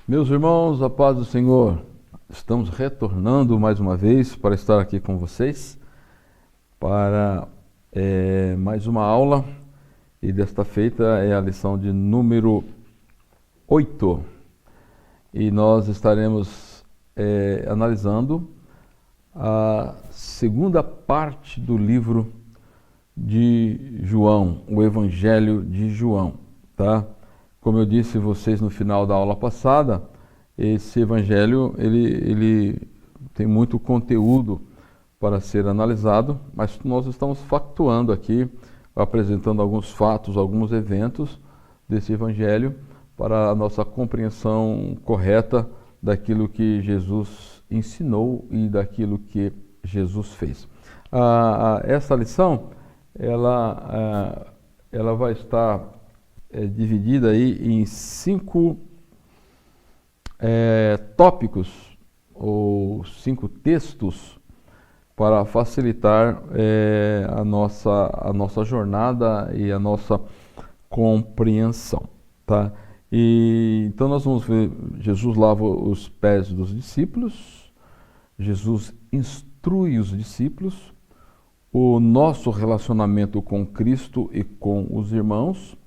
Meus irmãos, a paz do Senhor, estamos retornando mais uma vez para estar aqui com vocês para mais uma aula, e desta feita é a lição de número 8, e nós estaremos analisando a segunda parte do livro de João, o Evangelho de João, tá? Como eu disse a vocês no final da aula passada, esse evangelho ele tem muito conteúdo para ser analisado, mas nós estamos factuando aqui, apresentando alguns fatos, alguns eventos desse evangelho para a nossa compreensão correta daquilo que Jesus ensinou e daquilo que Jesus fez. Essa lição ela vai estar dividida aí em 5 tópicos ou 5 textos para facilitar a nossa jornada e a nossa compreensão, tá? E então nós vamos ver Jesus lava os pés dos discípulos, Jesus instrui os discípulos, o nosso relacionamento com Cristo e com os irmãos,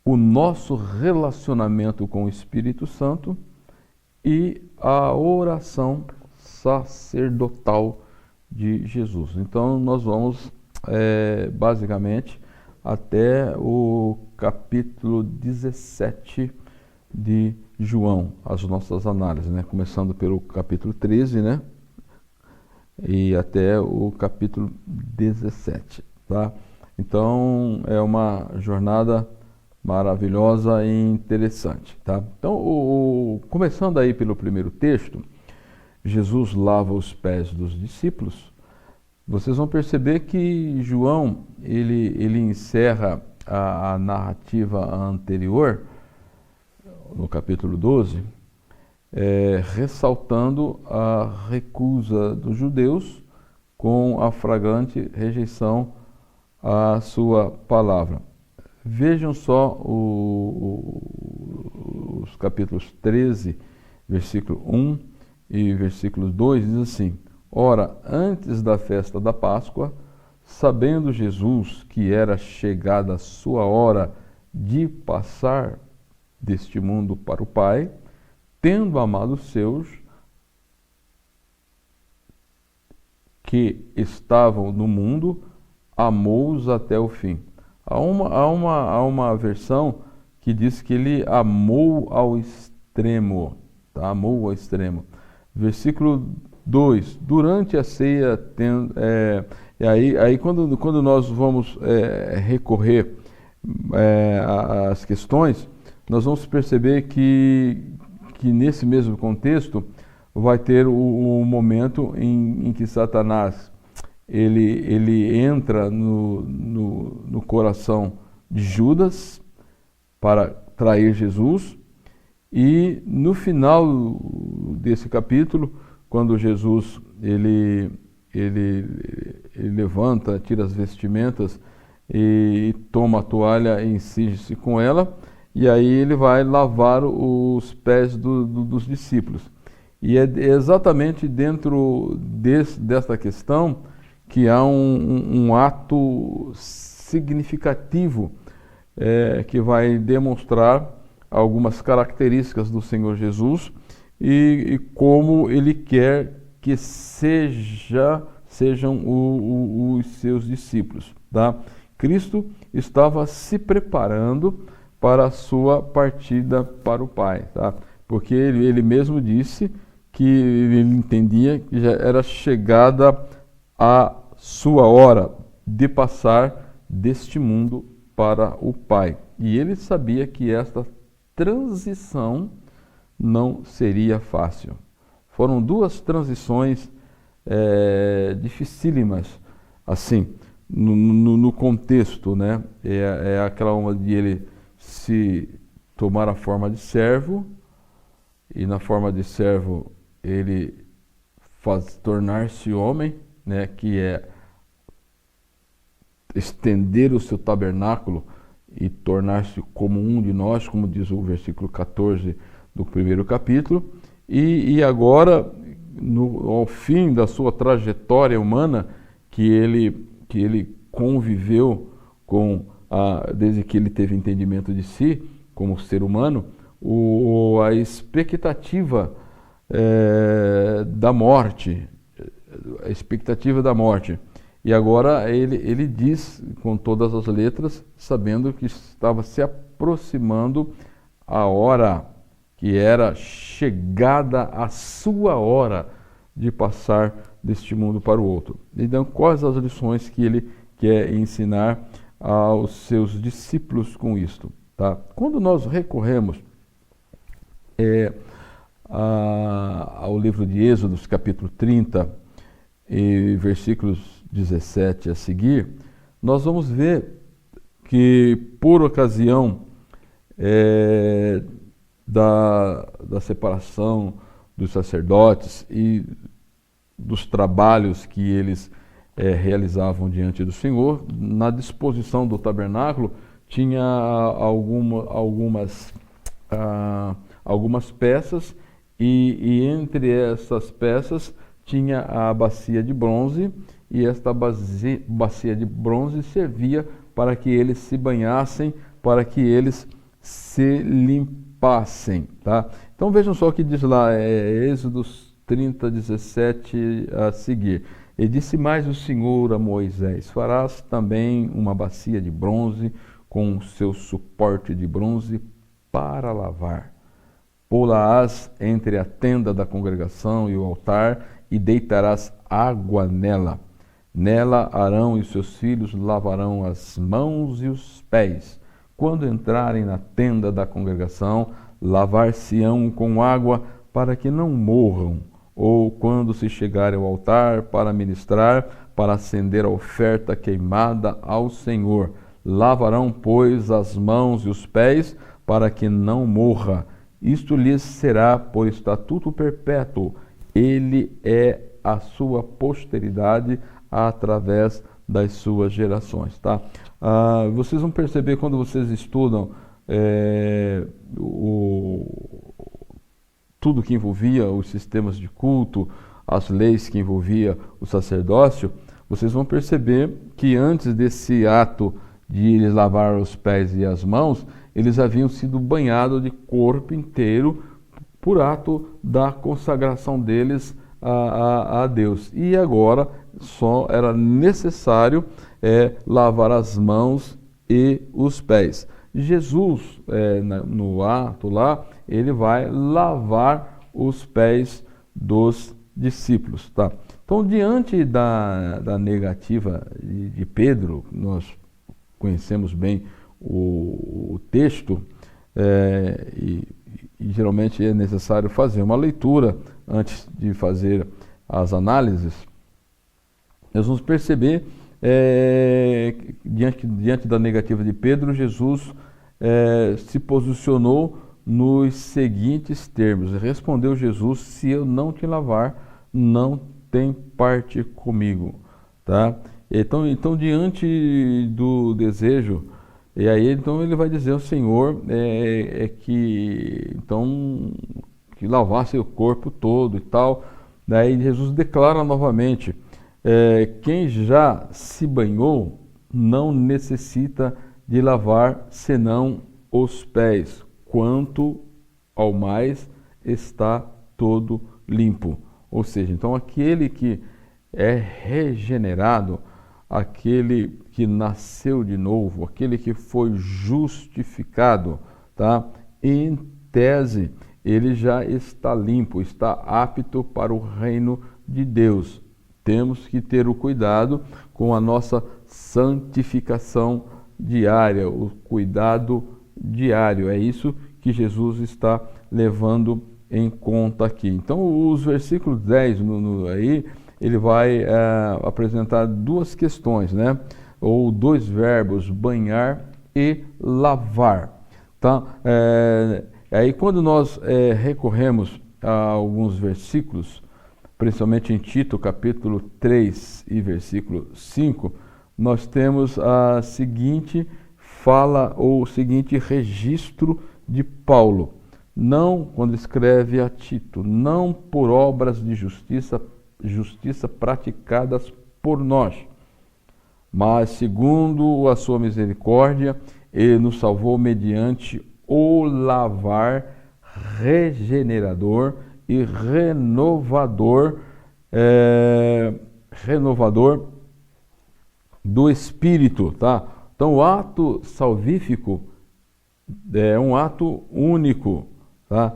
o nosso relacionamento com o Espírito Santo e a oração sacerdotal de Jesus. Então nós vamos basicamente até o capítulo 17 de João, as nossas análises, né? Começando pelo capítulo 13, né? E até o capítulo 17, tá? Então é uma jornada maravilhosa e interessante, tá? Então, começando aí pelo primeiro texto, Jesus lava os pés dos discípulos. Vocês vão perceber que João, ele encerra a narrativa anterior, no capítulo 12, ressaltando a recusa dos judeus com a flagrante rejeição à sua palavra. Vejam só os capítulos 13, versículo 1 e versículo 2, diz assim: Ora, antes da festa da Páscoa, sabendo Jesus que era chegada a sua hora de passar deste mundo para o Pai, tendo amado os seus que estavam no mundo, amou-os até o fim. Há uma versão que diz que ele amou ao extremo, tá? Amou ao extremo. Versículo 2, durante a ceia, aí quando nós vamos recorrer às questões, nós vamos perceber que nesse mesmo contexto vai ter o momento em que Satanás ele entra no coração de Judas para trair Jesus, e no final desse capítulo, quando Jesus ele levanta, tira as vestimentas e toma a toalha e cinge-se com ela, e aí ele vai lavar os pés dos discípulos. E é exatamente dentro desta questão que há um ato significativo que vai demonstrar algumas características do Senhor Jesus e como Ele quer que sejam os seus discípulos, tá? Cristo estava se preparando para a sua partida para o Pai, tá? Porque ele mesmo disse que ele entendia que já era chegada a sua hora de passar deste mundo para o Pai. E ele sabia que esta transição não seria fácil. Foram 2 transições dificílimas, assim, no contexto, né? É aquela uma de ele se tomar a forma de servo, e na forma de servo ele tornar-se homem, né, que é estender o seu tabernáculo e tornar-se como um de nós, como diz o versículo 14 do primeiro capítulo, e agora, ao fim da sua trajetória humana, que ele conviveu desde que ele teve entendimento de si, como ser humano, a expectativa da morte, E agora ele diz com todas as letras, sabendo que estava se aproximando a hora, que era chegada a sua hora de passar deste mundo para o outro. Então, quais as lições que ele quer ensinar aos seus discípulos com isto? Tá? Quando nós recorremos ao livro de Êxodos, capítulo 30, e versículos 17 a seguir, nós vamos ver que por ocasião da separação dos sacerdotes e dos trabalhos que eles realizavam diante do Senhor, na disposição do tabernáculo tinha algumas peças, e entre essas peças tinha a bacia de bronze, e esta bacia de bronze servia para que eles se banhassem, para que eles se limpassem. Tá? Então vejam só o que diz lá, Êxodos 30, 17 a seguir. E disse mais o Senhor a Moisés: farás também uma bacia de bronze com o seu suporte de bronze para lavar. Pô-la-ás entre a tenda da congregação e o altar, e deitarás água nela. Nela Arão e seus filhos lavarão as mãos e os pés. Quando entrarem na tenda da congregação, lavar-se-ão com água para que não morram. Ou quando se chegarem ao altar para ministrar, para acender a oferta queimada ao Senhor. Lavarão, pois, as mãos e os pés para que não morra. Isto lhes será por estatuto perpétuo. Ele é a sua posteridade através das suas gerações. Tá? Vocês vão perceber quando vocês estudam tudo que envolvia os sistemas de culto, as leis que envolvia o sacerdócio, vocês vão perceber que antes desse ato de eles lavar os pés e as mãos, eles haviam sido banhados de corpo inteiro por ato da consagração deles a Deus. E agora só era necessário lavar as mãos e os pés. Jesus, no ato lá, ele vai lavar os pés dos discípulos. Tá? Então, diante da negativa de Pedro, nós conhecemos bem o texto, e geralmente é necessário fazer uma leitura antes de fazer as análises. Nós vamos perceber, diante da negativa de Pedro, Jesus se posicionou nos seguintes termos. Respondeu Jesus: se eu não te lavar, não tem parte comigo. Tá? Então, diante do desejo, e aí então ele vai dizer ao Senhor que lavasse o corpo todo e tal. Daí Jesus declara novamente: quem já se banhou não necessita de lavar senão os pés, quanto ao mais está todo limpo. Ou seja, então aquele que é regenerado, aquele que nasceu de novo, aquele que foi justificado, tá? Em tese, ele já está limpo, está apto para o reino de Deus. Temos que ter o cuidado com a nossa santificação diária, o cuidado diário. É isso que Jesus está levando em conta aqui. Então, os versículos 10 aí, ele vai apresentar duas questões, né? Ou dois verbos, banhar e lavar. Tá? Aí quando nós recorremos a alguns versículos, principalmente em Tito, capítulo 3 e versículo 5, nós temos a seguinte fala, ou o seguinte registro de Paulo. não, quando escreve a Tito, não por obras de justiça praticadas por nós, mas segundo a sua misericórdia, ele nos salvou mediante o lavar regenerador e renovador do Espírito, tá? Então, o ato salvífico é um ato único, tá?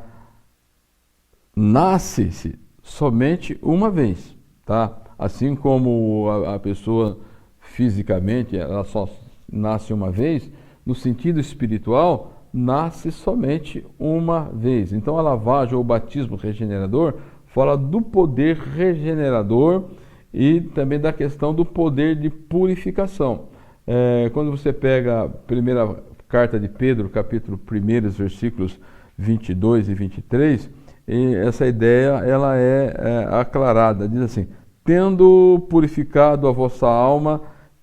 Nasce-se somente uma vez, tá? Assim como a pessoa fisicamente, ela só nasce uma vez, no sentido espiritual, nasce somente uma vez. Então, a lavagem ou o batismo regenerador fala do poder regenerador e também da questão do poder de purificação. Quando você pega a primeira carta de Pedro, capítulo 1, versículos 22 e 23, essa ideia ela é aclarada. Diz assim: tendo purificado a vossa alma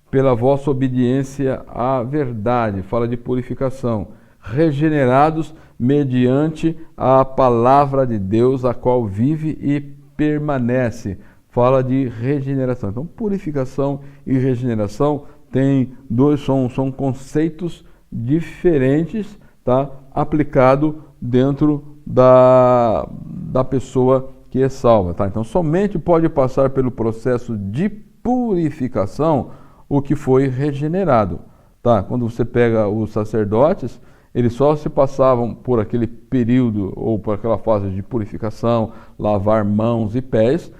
pela vossa obediência à verdade, fala de purificação, regenerados mediante a palavra de Deus, a qual vive e permanece, fala de regeneração. Então, purificação e regeneração são conceitos diferentes, tá? Aplicado dentro da pessoa que é salva, tá? Então, somente pode passar pelo processo de purificação o que foi regenerado, tá? Quando você pega os sacerdotes, eles só se passavam por aquele período ou por aquela fase de purificação, lavar mãos e pés,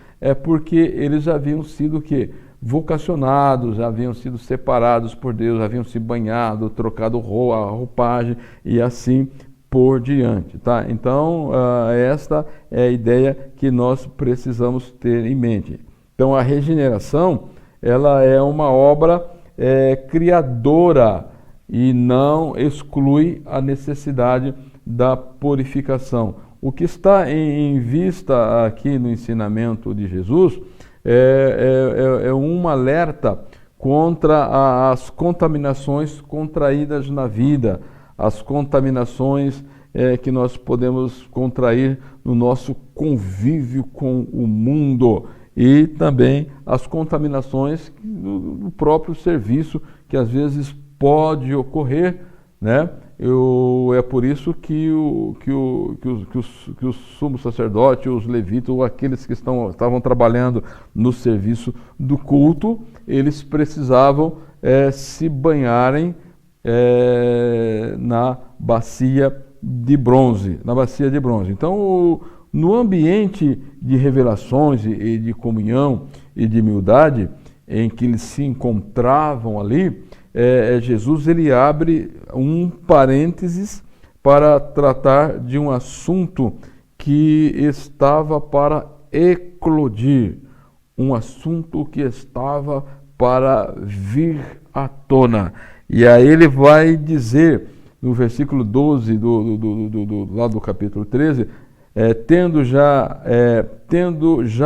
porque eles já haviam sido o quê? Vocacionados, já haviam sido separados por Deus, haviam se banhado, trocado a roupagem e assim por diante, tá? Então, esta é a ideia que nós precisamos ter em mente. Então, a regeneração, ela é uma obra criadora e não exclui a necessidade da purificação. O que está em vista aqui no ensinamento de Jesus é um alerta contra as contaminações contraídas na vida, as contaminações que nós podemos contrair no nosso convívio com o mundo e também as contaminações do próprio serviço que às vezes pode ocorrer, né? É por isso que o sumo sacerdote, os levitas, ou aqueles que estavam trabalhando no serviço do culto, eles precisavam se banharem na bacia de bronze. Então, no ambiente de revelações e de comunhão e de humildade em que eles se encontravam ali, Jesus ele abre um parênteses para tratar de um assunto que estava para eclodir, um assunto que estava para vir à tona. E aí ele vai dizer no versículo 12 lá do capítulo 13, tendo já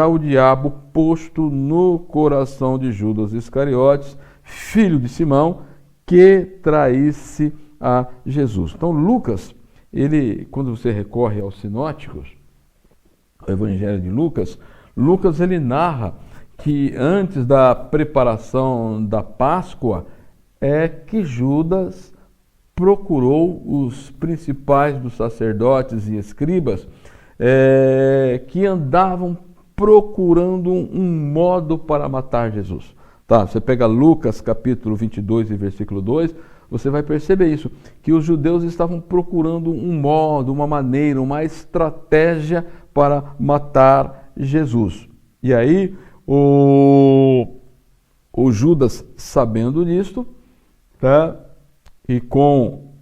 o diabo posto no coração de Judas Iscariotes, filho de Simão, que traísse a Jesus. Então, Lucas, quando você recorre aos sinóticos, o Evangelho de Lucas ele narra que antes da preparação da Páscoa que Judas procurou os principais dos sacerdotes e escribas que andavam procurando um modo para matar Jesus. Tá, você pega Lucas capítulo 22 e versículo 2, você vai perceber isso, que os judeus estavam procurando um modo, uma maneira, uma estratégia para matar Jesus. E aí, o Judas, sabendo disto, tá, e com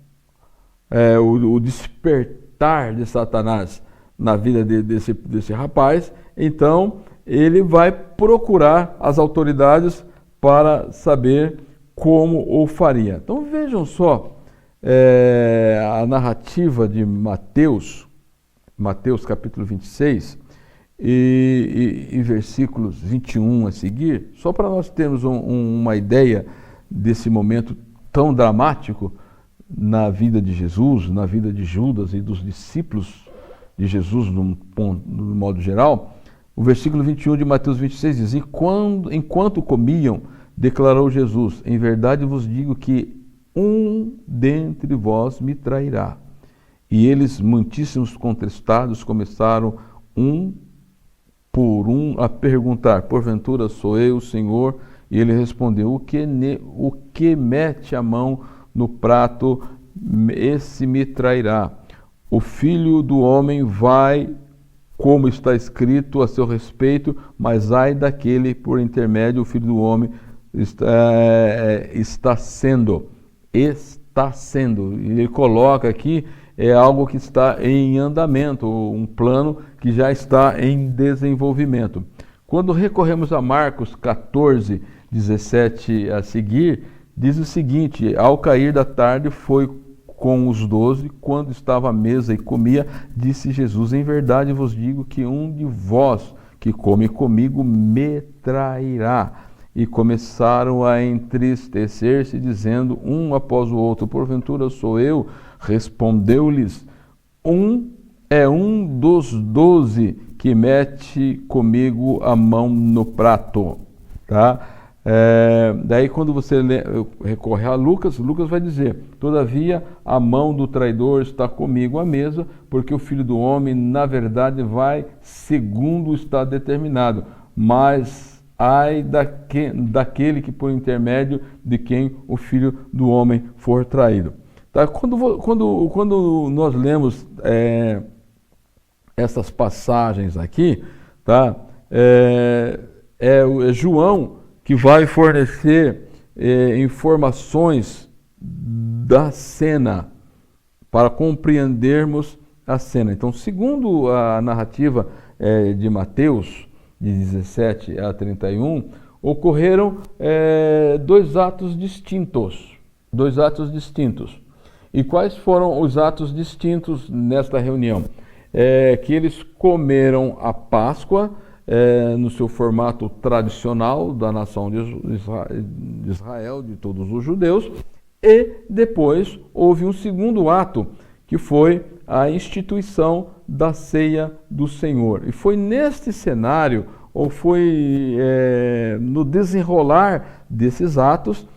o despertar de Satanás na vida desse rapaz, então ele vai procurar as autoridades para saber como o faria. Então vejam só a narrativa de Mateus capítulo 26 e versículos 21 a seguir, só para nós termos uma ideia desse momento tão dramático na vida de Jesus, na vida de Judas e dos discípulos de Jesus, no modo geral, o versículo 21 de Mateus 26 diz: enquanto comiam, declarou Jesus: em verdade vos digo que um dentre vós me trairá. E eles, muitíssimos contestados, começaram um por um a perguntar: porventura sou eu, Senhor? E ele respondeu: o que mete a mão no prato, esse me trairá. O Filho do Homem vai, como está escrito a seu respeito, mas ai daquele por intermédio o Filho do Homem está sendo. Ele coloca aqui algo que está em andamento, um plano que já está em desenvolvimento. Quando recorremos a Marcos 14, 17 a seguir, diz o seguinte: ao cair da tarde foi com os 12, quando estava à mesa e comia, disse Jesus: em verdade vos digo que um de vós que come comigo me trairá. E começaram a entristecer-se, dizendo um após o outro: porventura sou eu? Respondeu-lhes: um dos 12 que mete comigo a mão no prato. Tá? Daí quando você recorre a Lucas vai dizer: todavia a mão do traidor está comigo à mesa, porque o Filho do Homem na verdade vai segundo está determinado, mas ai daquele que por intermédio de quem o Filho do Homem for traído. Tá? Quando nós lemos essas passagens aqui, tá? É João que vai fornecer informações da cena para compreendermos a cena. Então, segundo a narrativa de Mateus, de 17 a 31, ocorreram dois atos distintos. E quais foram os atos distintos nesta reunião? Que eles comeram a Páscoa no seu formato tradicional da nação de Israel, de todos os judeus, e depois houve um segundo ato, que foi a instituição da ceia do Senhor. E foi neste cenário, ou foi no desenrolar desses atos,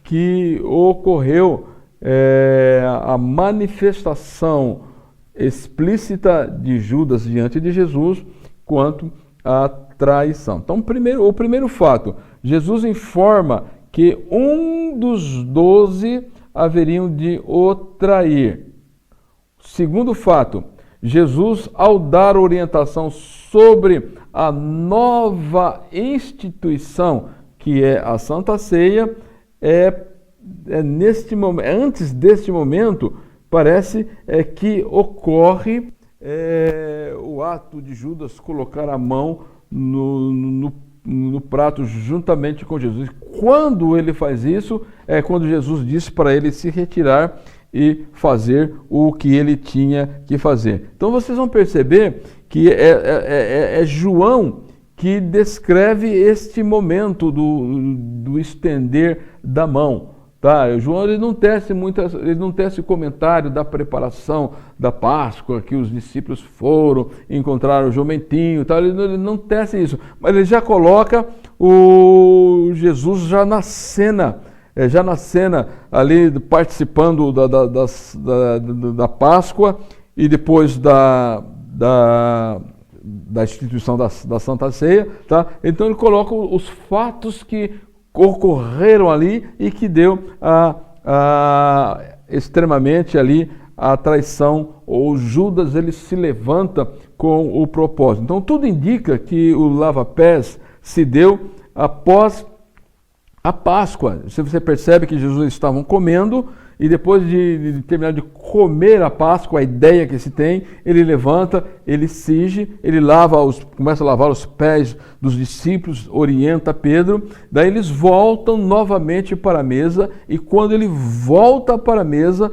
que ocorreu a manifestação explícita de Judas diante de Jesus quanto à traição. Então, o primeiro fato, Jesus informa que um dos 12 haveriam de o trair. Segundo fato, Jesus, ao dar orientação sobre a nova instituição, que é a Santa Ceia, antes deste momento, parece que ocorre o ato de Judas colocar a mão no prato juntamente com Jesus. Quando ele faz isso, é quando Jesus disse para ele se retirar e fazer o que ele tinha que fazer. Então vocês vão perceber que é João que descreve este momento do estender da mão. Tá? João ele não tece comentário da preparação da Páscoa, que os discípulos foram, encontraram o jumentinho, tá? Ele não tece isso, mas ele já coloca o Jesus já na cena ali participando da Páscoa e depois da instituição da Santa Ceia, tá? Então ele coloca os fatos que ocorreram ali e que deu extremamente ali a traição, ou Judas ele se levanta com o propósito. Então tudo indica que o lava-pés se deu após a Páscoa. Você percebe que Jesus estavam comendo e depois de terminar de comer a Páscoa, a ideia que se tem, ele levanta, ele cinge, ele começa a lavar os pés dos discípulos, orienta Pedro, daí eles voltam novamente para a mesa, e quando ele volta para a mesa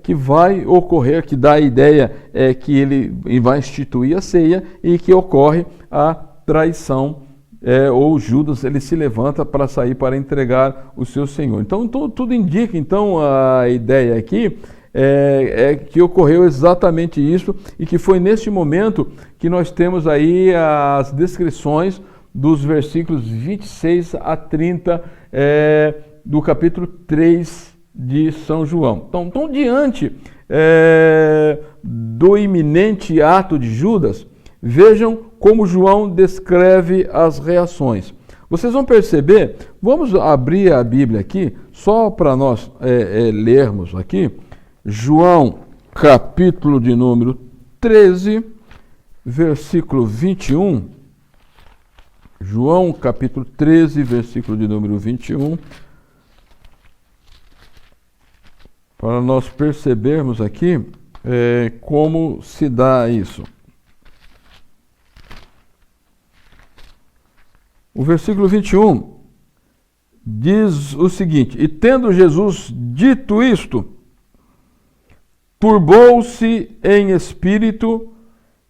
que vai ocorrer, que dá a ideia que ele vai instituir a ceia e que ocorre a traição ou Judas, ele se levanta para sair para entregar o seu Senhor. Então, tudo indica, então, a ideia aqui é que ocorreu exatamente isso e que foi neste momento que nós temos aí as descrições dos versículos 26 a 30 do capítulo 3 de São João. Então diante do iminente ato de Judas, vejam como João descreve as reações. Vocês vão perceber, vamos abrir a Bíblia aqui, só para nós lermos aqui, João, capítulo de número 13, versículo 21. João, capítulo 13, versículo de número 21. Para nós percebermos aqui como se dá isso. O versículo 21 diz o seguinte: E tendo Jesus dito isto, turbou-se em espírito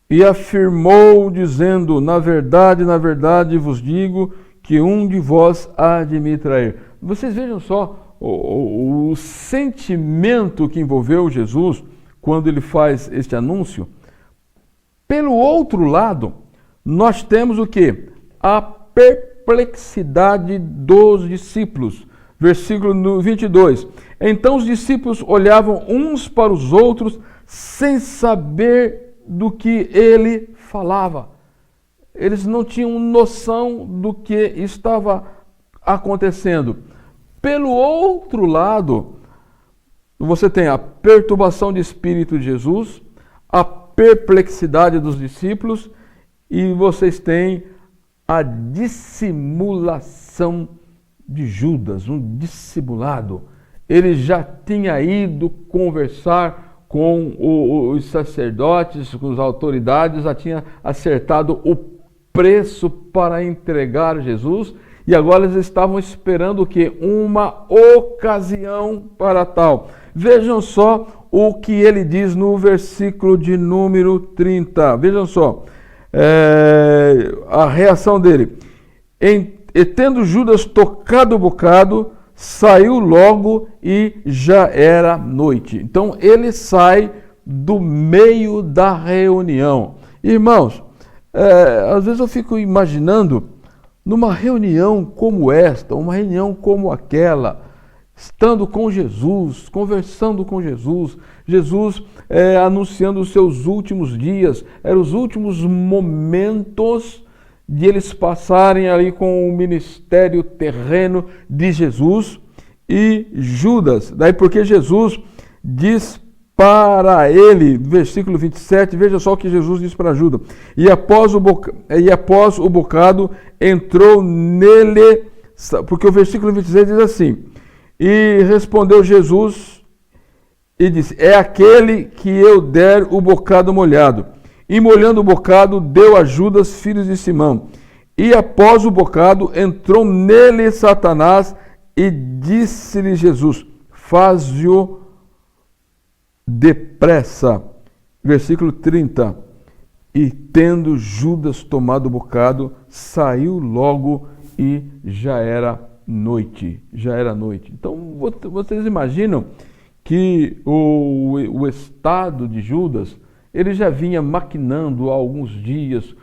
e afirmou, dizendo: na verdade vos digo que um de vós há de me trair. Vocês vejam só o sentimento que envolveu Jesus quando ele faz este anúncio. Pelo outro lado, nós temos o quê? A perplexidade dos discípulos. Versículo 22. Então os discípulos olhavam uns para os outros sem saber do que ele falava. Eles não tinham noção do que estava acontecendo. Pelo outro lado, você tem a perturbação de espírito de Jesus, a perplexidade dos discípulos e vocês têm a dissimulação de Judas, um dissimulado. Ele já tinha ido conversar com os sacerdotes, com as autoridades, já tinha acertado o preço para entregar Jesus e agora eles estavam esperando o quê? Uma ocasião para tal. Vejam só o que ele diz no versículo de número 30. Vejam só a reação dele. E tendo Judas tocado o bocado, saiu logo e já era noite. Então ele sai do meio da reunião. Irmãos, às vezes eu fico imaginando numa reunião como esta, uma reunião como aquela, estando com Jesus, conversando com Jesus, Jesus anunciando os seus últimos dias, eram os últimos momentos de eles passarem ali com o ministério terreno de Jesus e Judas. Daí porque Jesus diz para ele, versículo 27, veja só o que Jesus diz para Judas. E após o bocado entrou nele, porque o versículo 26 diz assim: E respondeu Jesus e disse: É aquele que eu der o bocado molhado. E molhando o bocado, deu a Judas, filho de Simão. E após o bocado, entrou nele Satanás e disse-lhe Jesus: Faze-o depressa. Versículo 30. E tendo Judas tomado o bocado, saiu logo e já era noite. Já era noite. Então, vocês imaginam que o estado de Judas, ele já vinha maquinando há alguns dias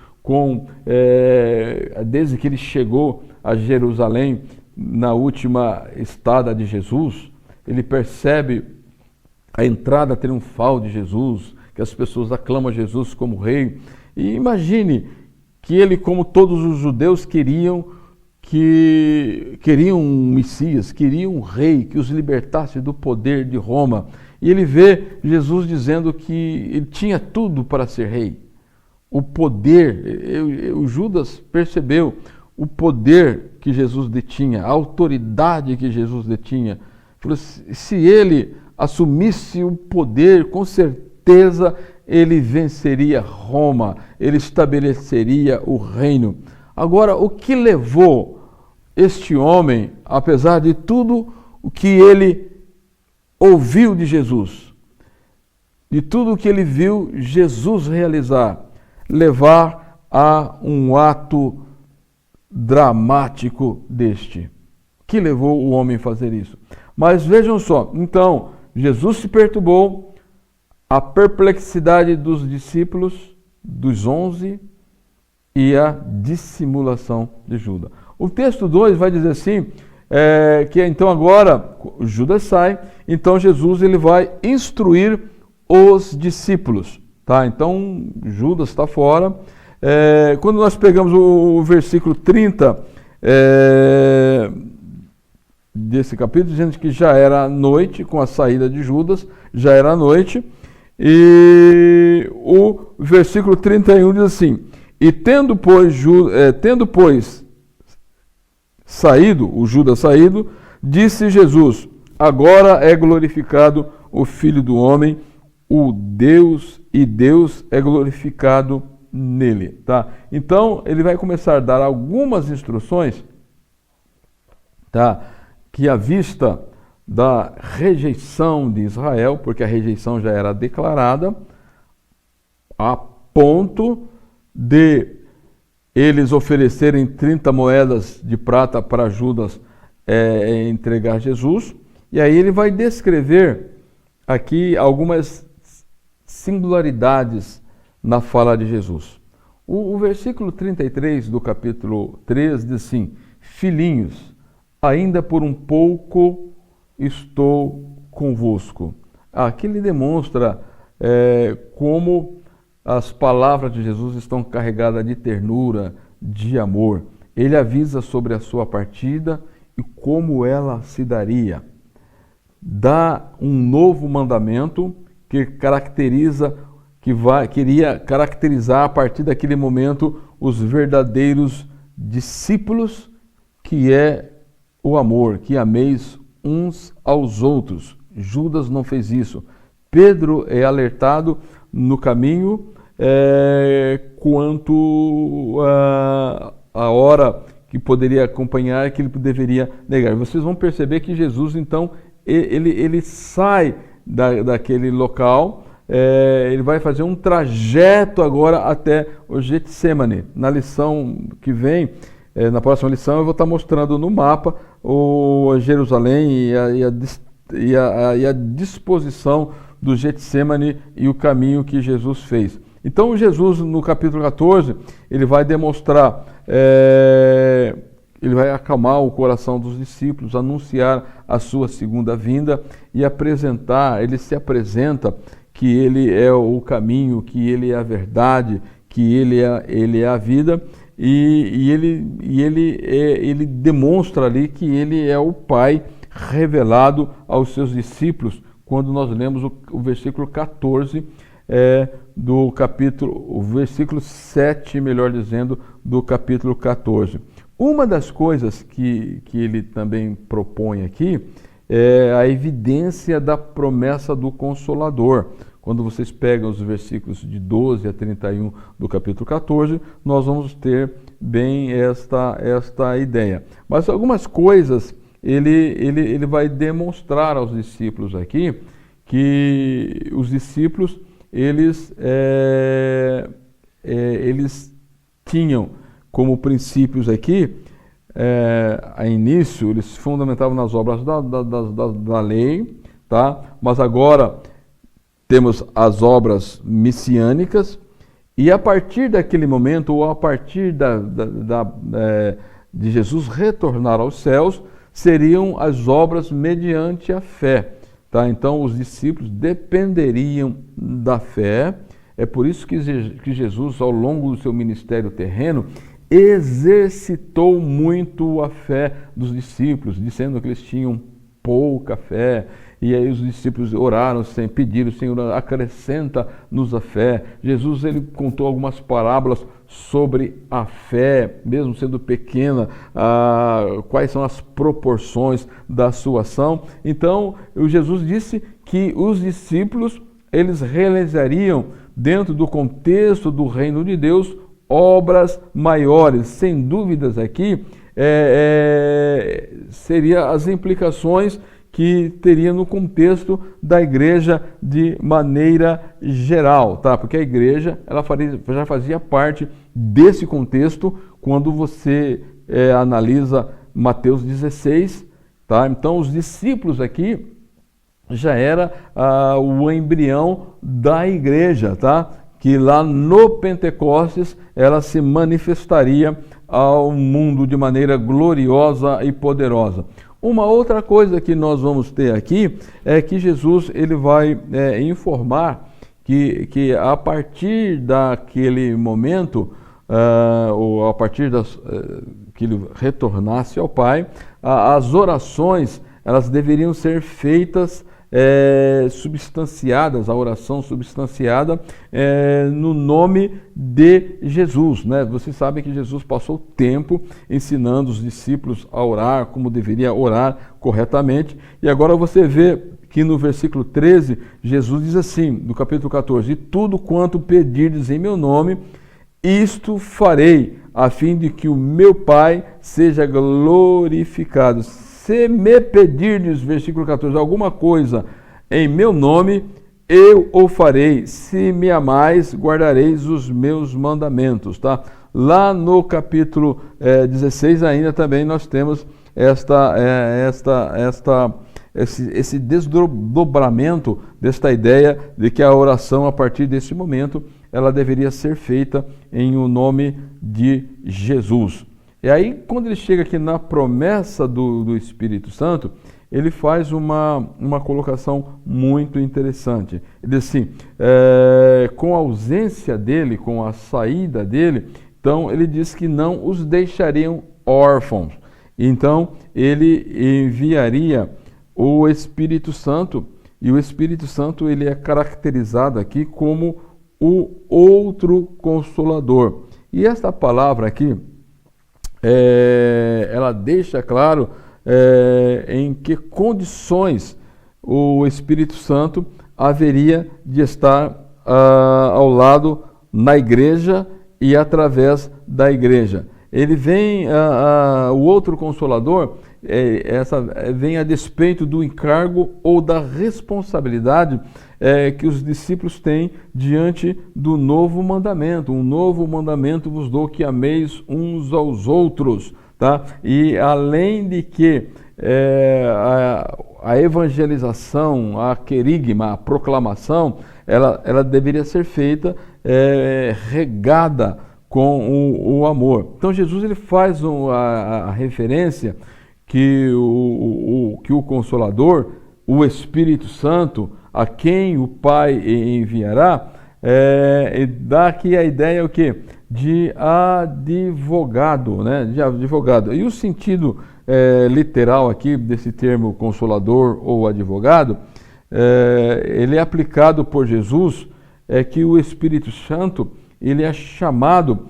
desde que ele chegou a Jerusalém na última estada de Jesus. Ele percebe a entrada triunfal de Jesus, que as pessoas aclamam Jesus como rei. E imagine que ele, como todos os judeus, queriam um Messias, queriam um rei que os libertasse do poder de Roma. E ele vê Jesus dizendo que ele tinha tudo para ser rei. O poder, o Judas percebeu o poder que Jesus detinha, a autoridade que Jesus detinha. Falou, se ele assumisse o poder, com certeza ele venceria Roma, ele estabeleceria o reino. Agora, o que levou este homem, apesar de tudo o que ele ouviu de Jesus, de tudo o que ele viu Jesus realizar, levar a um ato dramático deste, que levou o homem a fazer isso. Mas vejam só, então, Jesus se perturbou, a perplexidade dos discípulos, dos 11, e a dissimulação de Judas. O texto 2 vai dizer assim, que então agora Judas sai, então Jesus ele vai instruir os discípulos. Tá? Então Judas está fora. Quando nós pegamos o versículo 30 desse capítulo, dizendo que já era noite, com a saída de Judas, já era noite, e o versículo 31 diz assim, e tendo pois saído, o Judas saído, disse Jesus, agora é glorificado o Filho do Homem, o Deus, e Deus é glorificado nele. Tá? Então, ele vai começar a dar algumas instruções, tá? Que à vista da rejeição de Israel, porque a rejeição já era declarada, a ponto de eles oferecerem 30 moedas de prata para Judas entregar Jesus. E aí ele vai descrever aqui algumas singularidades na fala de Jesus. O versículo 33 do capítulo 3 diz assim, filhinhos, ainda por um pouco estou convosco. Aqui ele demonstra como as palavras de Jesus estão carregadas de ternura, de amor. Ele avisa sobre a sua partida e como ela se daria. Dá um novo mandamento que queria caracterizar a partir daquele momento os verdadeiros discípulos, que é o amor, que ameis uns aos outros. Judas não fez isso. Pedro é alertado no caminho quanto a hora que poderia acompanhar, que ele deveria negar. Vocês vão perceber que Jesus, então, ele sai daquele local, ele vai fazer um trajeto agora até o Getsemane. Na lição que vem, na próxima lição, eu vou estar mostrando no mapa Jerusalém e a disposição do Getsemane e o caminho que Jesus fez. Então Jesus, no capítulo 14, ele vai demonstrar, ele vai acalmar o coração dos discípulos, anunciar a sua segunda vinda e ele se apresenta que ele é o caminho, que ele é a verdade, que ele é a vida, e ele demonstra ali que ele é o Pai revelado aos seus discípulos, quando nós lemos o versículo 14 do capítulo, o versículo 7, melhor dizendo, do capítulo 14. Uma das coisas que ele também propõe aqui é a evidência da promessa do Consolador. Quando vocês pegam os versículos de 12 a 31 do capítulo 14, nós vamos ter bem esta ideia. Mas algumas coisas ele vai demonstrar aos discípulos aqui, que os discípulos eles tinham como princípios aqui, a início, eles se fundamentavam nas obras da lei, tá? Mas agora temos as obras messiânicas, e a partir daquele momento, ou a partir de Jesus retornar aos céus, seriam as obras mediante a fé. Tá? Então, os discípulos dependeriam da fé. É por isso que Jesus, ao longo do seu ministério terreno, exercitou muito a fé dos discípulos, dizendo que eles tinham pouca fé. E aí os discípulos oraram, pediram, Senhor, acrescenta-nos a fé. Jesus ele contou algumas parábolas sobre a fé, mesmo sendo pequena, quais são as proporções da sua ação. Então, Jesus disse que os discípulos, eles realizariam, dentro do contexto do reino de Deus, obras maiores. Sem dúvidas aqui, seriam as implicações que teria no contexto da igreja de maneira geral, tá? Porque a igreja já fazia parte desse contexto quando você analisa Mateus 16, tá? Então os discípulos aqui já era o embrião da igreja, tá? Que lá no Pentecostes ela se manifestaria ao mundo de maneira gloriosa e poderosa. Uma outra coisa que nós vamos ter aqui é que Jesus ele vai informar que a partir daquele momento, ou a partir que ele retornasse ao Pai, as orações elas deveriam ser feitas substanciadas, a oração substanciada no nome de Jesus, né? Vocês sabem que Jesus passou tempo ensinando os discípulos a orar, como deveria orar corretamente, e agora você vê que no versículo 13, Jesus diz assim, no capítulo 14, e tudo quanto pedirdes em meu nome, isto farei, a fim de que o meu Pai seja glorificado. Se me pedirdes, versículo 14, alguma coisa em meu nome, eu o farei. Se me amais, guardareis os meus mandamentos. Tá? Lá no capítulo 16 ainda também nós temos esse desdobramento desta ideia de que a oração a partir desse momento ela deveria ser feita em o nome de Jesus. E aí, quando ele chega aqui na promessa do Espírito Santo, ele faz uma colocação muito interessante. Ele diz assim, com a ausência dele, com a saída dele, então ele diz que não os deixariam órfãos. Então, ele enviaria o Espírito Santo, e o Espírito Santo ele é caracterizado aqui como o outro Consolador. E esta palavra aqui, ela deixa claro em que condições o Espírito Santo haveria de estar ao lado na igreja e através da igreja. Ele vem, o outro Consolador, vem a despeito do encargo ou da responsabilidade que os discípulos têm diante do novo mandamento. Um novo mandamento vos dou, que ameis uns aos outros. Tá? E além de que a evangelização, a querigma, a proclamação, ela deveria ser feita regada com o amor. Então Jesus ele faz a referência que o Consolador, o Espírito Santo, a quem o Pai enviará, dá aqui a ideia o quê? De advogado, né? De advogado. E o sentido literal aqui desse termo Consolador ou advogado, ele é aplicado por Jesus, que o Espírito Santo ele é chamado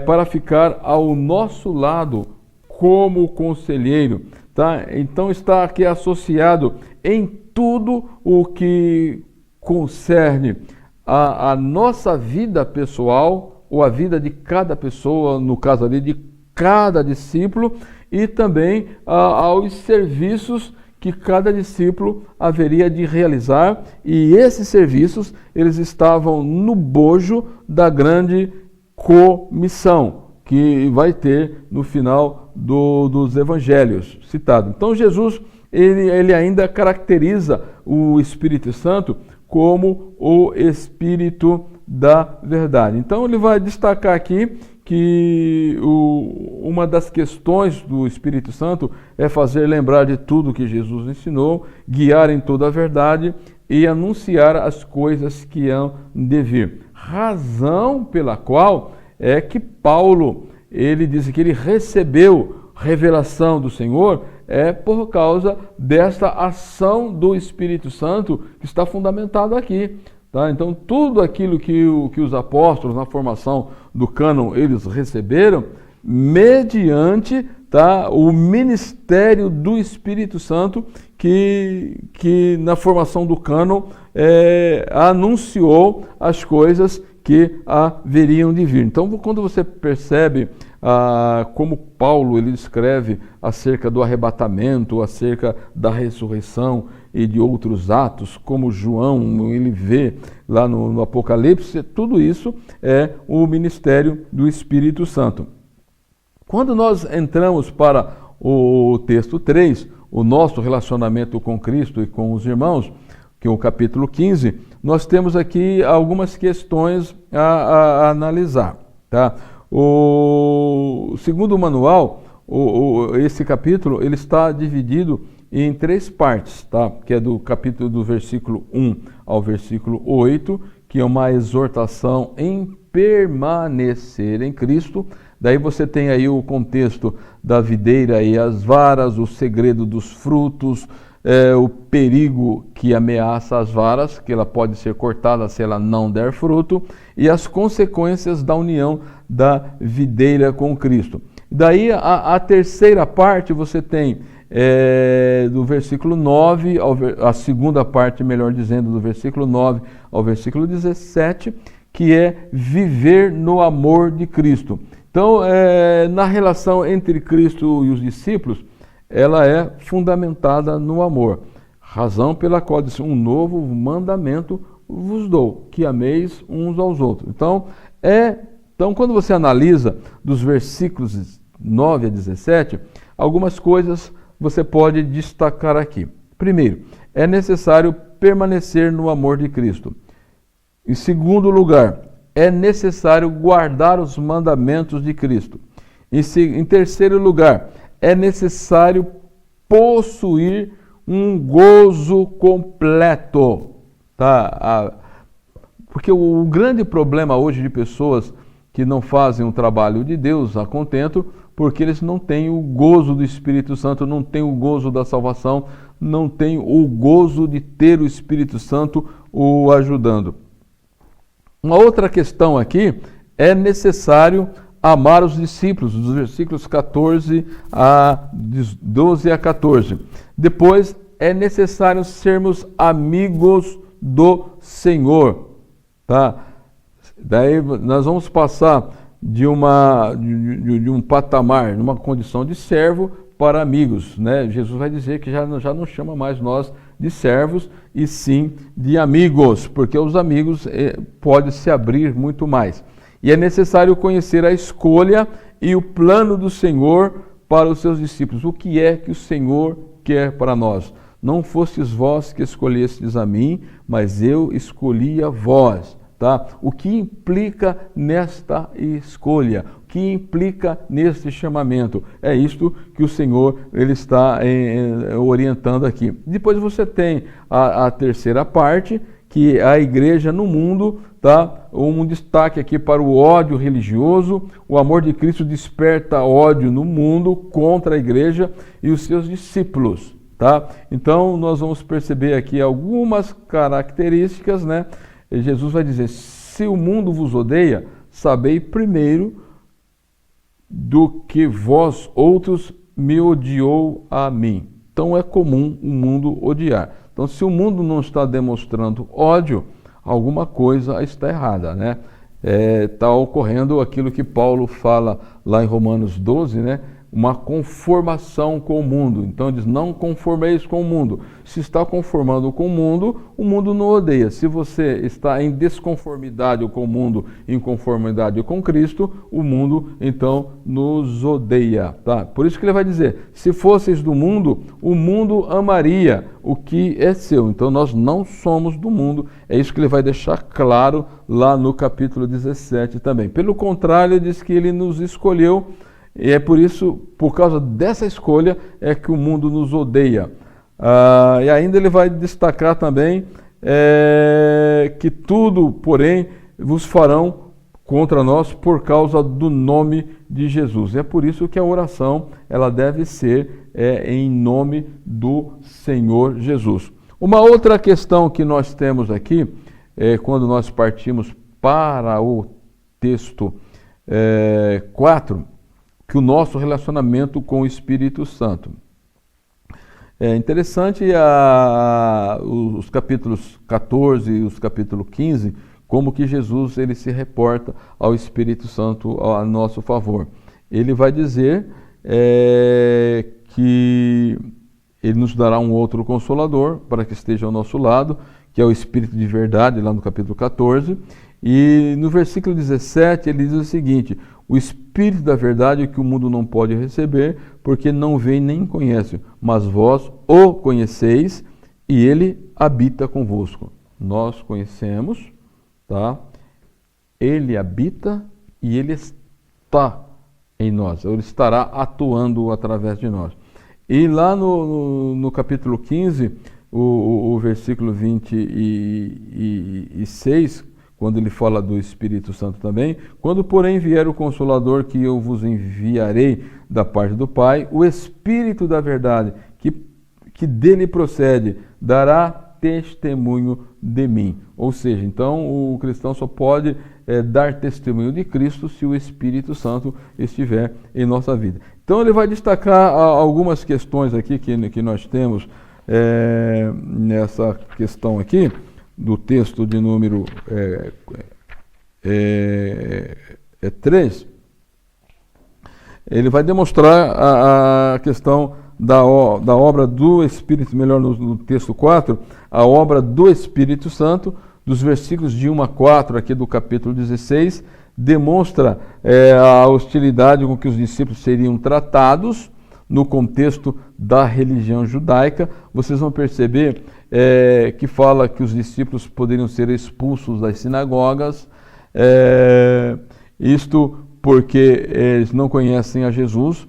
para ficar ao nosso lado como conselheiro, tá? Então está aqui associado em tudo o que concerne a nossa vida pessoal, ou a vida de cada pessoa, no caso ali de cada discípulo, e também aos serviços que cada discípulo haveria de realizar, e esses serviços eles estavam no bojo da grande comissão que vai ter no final dos evangelhos citado. Então Jesus ele ainda caracteriza o Espírito Santo como o Espírito da verdade. Então ele vai destacar aqui que uma das questões do Espírito Santo é fazer lembrar de tudo que Jesus ensinou, guiar em toda a verdade e anunciar as coisas que hão de vir. Razão pela qual é que Paulo, ele diz que ele recebeu revelação do Senhor por causa desta ação do Espírito Santo que está fundamentado aqui. Tá? Então, tudo aquilo que os apóstolos, na formação do cânon, eles receberam, mediante o ministério do Espírito Santo, que na formação do cânon anunciou as coisas que haveriam de vir. Então, quando você percebe como Paulo ele escreve acerca do arrebatamento, acerca da ressurreição e de outros atos, como João ele vê lá no Apocalipse, tudo isso é o ministério do Espírito Santo. Quando nós entramos para o texto 3, o nosso relacionamento com Cristo e com os irmãos, que é o capítulo 15, nós temos aqui algumas questões a analisar. Tá? Segundo o manual, esse capítulo ele está dividido em 3 partes, tá? Que é do capítulo do versículo 1 ao versículo 8, que é uma exortação em permanecer em Cristo. Daí você tem aí o contexto da videira e as varas, o segredo dos frutos, o perigo que ameaça as varas, que ela pode ser cortada se ela não der fruto, e as consequências da união da videira com Cristo. Daí a terceira parte você tem do versículo 9, a segunda parte, melhor dizendo, do versículo 9 ao versículo 17, que é viver no amor de Cristo. Então, na relação entre Cristo e os discípulos, ela é fundamentada no amor. Razão pela qual diz, um novo mandamento vos dou, que ameis uns aos outros. Então, quando você analisa dos versículos 9 a 17, algumas coisas você pode destacar aqui. Primeiro, é necessário permanecer no amor de Cristo. Em segundo lugar, é necessário guardar os mandamentos de Cristo. Em terceiro lugar, é necessário possuir um gozo completo. Tá? Porque o grande problema hoje de pessoas que não fazem o trabalho de Deus a contento, porque eles não têm o gozo do Espírito Santo, não têm o gozo da salvação, não têm o gozo de ter o Espírito Santo o ajudando. Uma outra questão aqui, é necessário amar os discípulos, dos versículos 12 a 14. Depois, é necessário sermos amigos do Senhor. Tá? Daí nós vamos passar de um patamar, numa condição de servo para amigos, né? Jesus vai dizer que já não chama mais nós de servos, e sim de amigos, porque os amigos podem se abrir muito mais. E é necessário conhecer a escolha e o plano do Senhor para os seus discípulos. O que é que o Senhor quer para nós? Não fostes vós que escolhestes a mim, mas eu escolhi a vós. Tá? O que implica nesta escolha? O que implica neste chamamento? É isto que o Senhor ele está orientando aqui. Depois você tem a terceira parte, que é a igreja no mundo, tá? Um destaque aqui para o ódio religioso. O amor de Cristo desperta ódio no mundo contra a igreja e os seus discípulos. Tá? Então nós vamos perceber aqui algumas características, né? Jesus vai dizer, se o mundo vos odeia, sabei primeiro do que vós outros me odiou a mim. Então é comum o mundo odiar. Então se o mundo não está demonstrando ódio, alguma coisa está errada, né? Está ocorrendo aquilo que Paulo fala lá em Romanos 12, né? Uma conformação com o mundo. Então diz, não conformeis com o mundo. Se está conformando com o mundo não odeia. Se você está em desconformidade com o mundo, em conformidade com Cristo, o mundo então nos odeia. Tá? Por isso que ele vai dizer, se fosseis do mundo, o mundo amaria o que é seu. Então nós não somos do mundo. É isso que ele vai deixar claro lá no capítulo 17 também. Pelo contrário, ele diz que ele nos escolheu. E é por isso, por causa dessa escolha, é que o mundo nos odeia. E ainda ele vai destacar também que tudo, porém, vos farão contra nós por causa do nome de Jesus. É por isso que a oração ela deve ser em nome do Senhor Jesus. Uma outra questão que nós temos aqui, quando nós partimos para o texto 4, que o nosso relacionamento com o Espírito Santo. É interessante os capítulos 14 e os capítulos 15, como que Jesus ele se reporta ao Espírito Santo a nosso favor. Ele vai dizer que ele nos dará um outro Consolador para que esteja ao nosso lado, que é o Espírito de verdade, lá no capítulo 14. E no versículo 17 ele diz o seguinte, o Espírito da verdade que o mundo não pode receber, porque não vê nem conhece, mas vós o conheceis e ele habita convosco. Nós conhecemos, tá? Ele habita e ele está em nós, ele estará atuando através de nós. E lá no capítulo 15, o versículo 26, quando ele fala do Espírito Santo também, quando porém vier o Consolador que eu vos enviarei da parte do Pai, o Espírito da verdade, que dele procede, dará testemunho de mim. Ou seja, então o cristão só pode dar testemunho de Cristo se o Espírito Santo estiver em nossa vida. Então ele vai destacar algumas questões aqui que nós temos nessa questão aqui, do texto de número 3, ele vai demonstrar a questão da obra do Espírito, melhor no texto 4, a obra do Espírito Santo, dos versículos de 1 a 4 aqui do capítulo 16, demonstra a hostilidade com que os discípulos seriam tratados no contexto da religião judaica. Vocês vão perceber que fala que os discípulos poderiam ser expulsos das sinagogas, isto porque eles não conhecem a Jesus.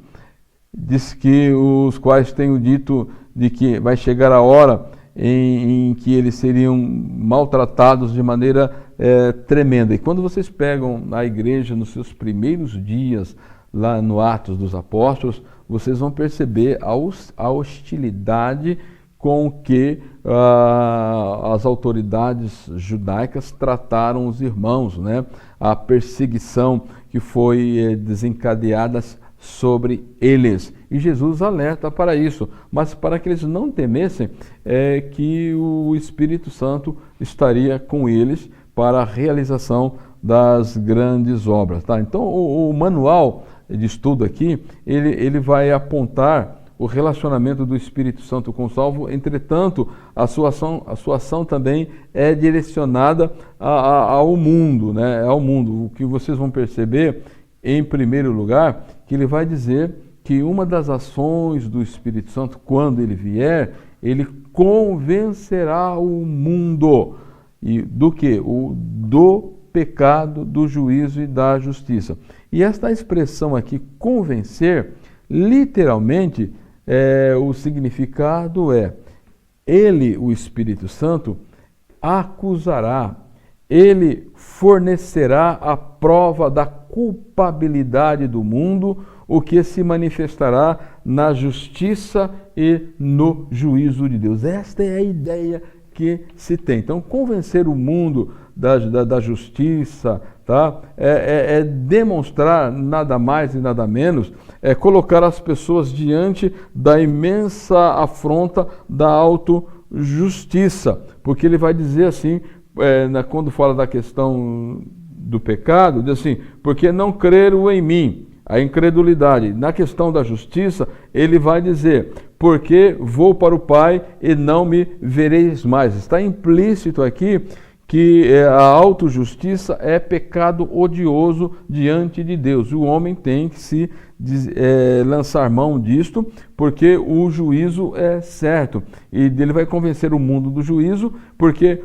Diz que os quais tenho dito de que vai chegar a hora em que eles seriam maltratados de maneira tremenda. E quando vocês pegam a igreja nos seus primeiros dias, lá no Atos dos Apóstolos, vocês vão perceber a hostilidade com que as autoridades judaicas trataram os irmãos, né? A perseguição que foi desencadeada sobre eles. E Jesus alerta para isso, mas para que eles não temessem, que o Espírito Santo estaria com eles para a realização das grandes obras. Tá? Então o manual de estudo aqui, ele vai apontar o relacionamento do Espírito Santo com o salvo. Entretanto, a sua ação também é direcionada ao mundo, né? Ao mundo. O que vocês vão perceber, em primeiro lugar, que ele vai dizer que uma das ações do Espírito Santo, quando ele vier, ele convencerá o mundo. E do que? Do pecado, do juízo e da justiça. E esta expressão aqui, convencer, literalmente, o significado ele, o Espírito Santo, acusará, ele fornecerá a prova da culpabilidade do mundo, o que se manifestará na justiça e no juízo de Deus. Esta é a ideia que se tem. Então, convencer o mundo da justiça, tá? É demonstrar nada mais e nada menos, é colocar as pessoas diante da imensa afronta da autojustiça, porque ele vai dizer assim, quando fala da questão do pecado, diz assim, porque não creram em mim, a incredulidade. Na questão da justiça, ele vai dizer, porque vou para o Pai e não me vereis mais. Está implícito aqui que a autojustiça é pecado odioso diante de Deus. O homem tem que se lançar mão disto, porque o juízo é certo. E ele vai convencer o mundo do juízo, porque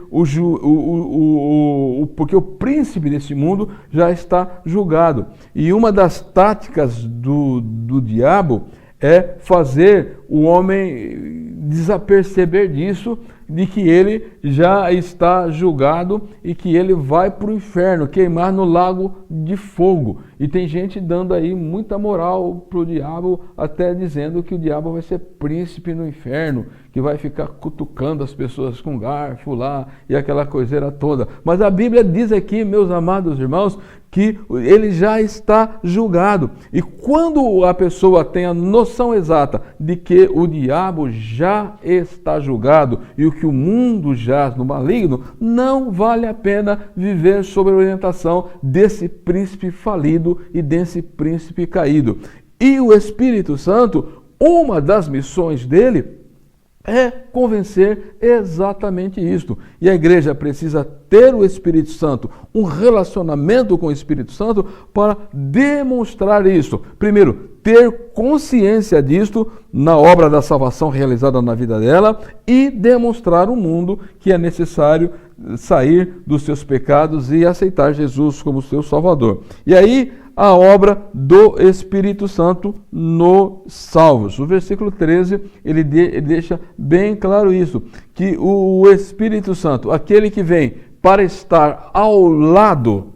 porque o príncipe desse mundo já está julgado. E uma das táticas do diabo é fazer o homem desaperceber disso, de que ele já está julgado e que ele vai para o inferno, queimar no lago de fogo. E tem gente dando aí muita moral para o diabo, até dizendo que o diabo vai ser príncipe no inferno, que vai ficar cutucando as pessoas com garfo lá e aquela coiseira toda. Mas a Bíblia diz aqui, meus amados irmãos, que ele já está julgado. E quando a pessoa tem a noção exata de que o diabo já está julgado e o que o mundo jaz no maligno, não vale a pena viver sob a orientação desse príncipe falido e desse príncipe caído. E o Espírito Santo, uma das missões dele é convencer exatamente isto. E a igreja precisa ter o Espírito Santo, um relacionamento com o Espírito Santo para demonstrar isso. Primeiro, ter consciência disto na obra da salvação realizada na vida dela e demonstrar ao mundo que é necessário sair dos seus pecados e aceitar Jesus como seu Salvador. E aí, a obra do Espírito Santo nos salvos. O versículo 13, ele deixa bem claro isso, que o Espírito Santo, aquele que vem para estar ao lado,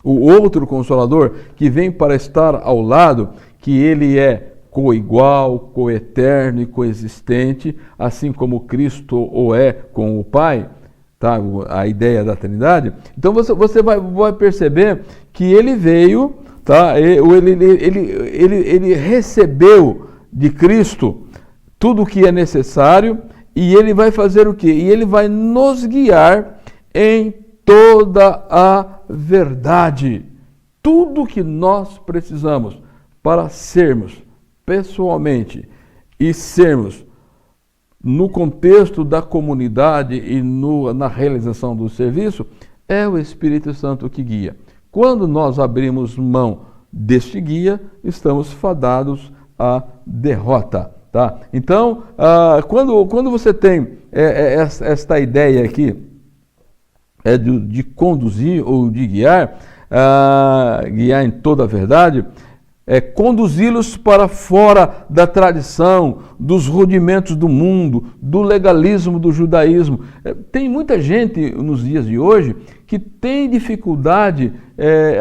o outro Consolador, que vem para estar ao lado, que ele é coigual, coeterno e coexistente, assim como Cristo o é com o Pai, tá? A ideia da Trindade. Então você vai perceber que ele veio, tá? Ele recebeu de Cristo tudo o que é necessário e ele vai fazer o quê? E ele vai nos guiar em toda a verdade. Tudo que nós precisamos para sermos pessoalmente e sermos no contexto da comunidade e na realização do serviço, é o Espírito Santo que guia. Quando nós abrimos mão deste guia, estamos fadados à derrota. Tá? Então, quando você tem esta ideia aqui de conduzir ou de guiar, guiar em toda a verdade, conduzi-los para fora da tradição, dos rudimentos do mundo, do legalismo do judaísmo. Tem muita gente nos dias de hoje que tem dificuldade,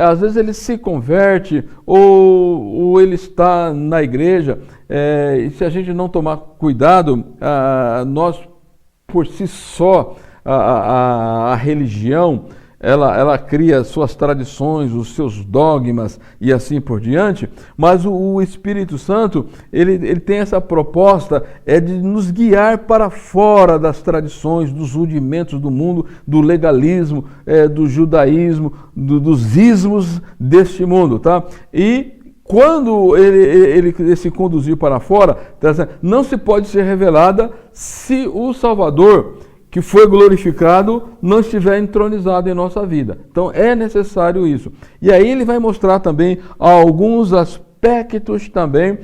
às vezes ele se converte ou ele está na igreja, e se a gente não tomar cuidado, nós por si só, a religião, ela cria suas tradições, os seus dogmas e assim por diante, mas o Espírito Santo, ele tem essa proposta de nos guiar para fora das tradições, dos rudimentos do mundo, do legalismo, do judaísmo, dos ismos deste mundo, tá? E quando ele se conduzir para fora, não se pode ser revelada se o Salvador, que foi glorificado, não estiver entronizado em nossa vida. Então é necessário isso. E aí ele vai mostrar também alguns aspectos também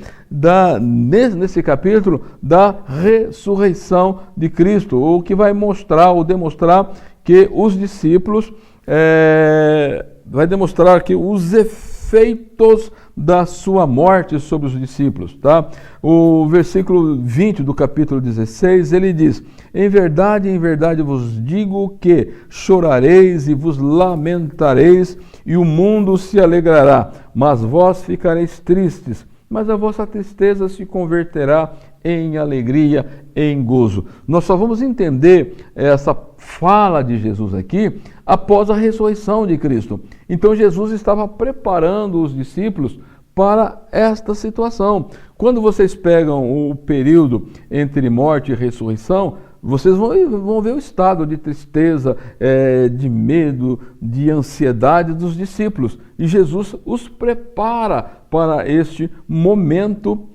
nesse capítulo da ressurreição de Cristo, ou que vai mostrar ou demonstrar que os discípulos, vai demonstrar que os efeitos da sua morte sobre os discípulos, tá? O versículo 20 do capítulo 16, ele diz: em verdade vos digo que chorareis e vos lamentareis, e o mundo se alegrará, mas vós ficareis tristes, mas a vossa tristeza se converterá em alegria, em gozo. Nós só vamos entender essa fala de Jesus aqui após a ressurreição de Cristo. Então Jesus estava preparando os discípulos para esta situação. Quando vocês pegam o período entre morte e ressurreição, vocês vão ver o estado de tristeza, de medo, de ansiedade dos discípulos. E Jesus os prepara para este momento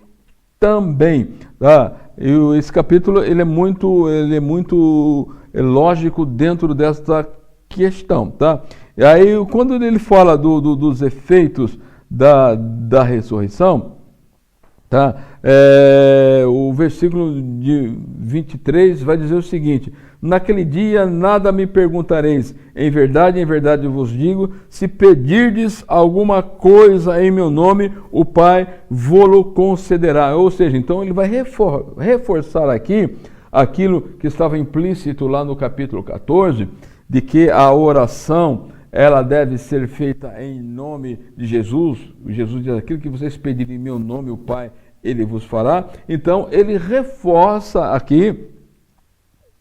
também. Tá? E esse capítulo ele é muito lógico dentro desta questão. Tá? E aí, quando ele fala dos efeitos da ressurreição, tá? O versículo de 23 vai dizer o seguinte: naquele dia nada me perguntareis, em verdade vos digo, se pedirdes alguma coisa em meu nome, o Pai vô-lo concederá. Ou seja, então ele vai reforçar aqui aquilo que estava implícito lá no capítulo 14, de que a oração ela deve ser feita em nome de Jesus. Jesus diz: aquilo que vocês pedirem em meu nome, o Pai, ele vos fará. Então, ele reforça aqui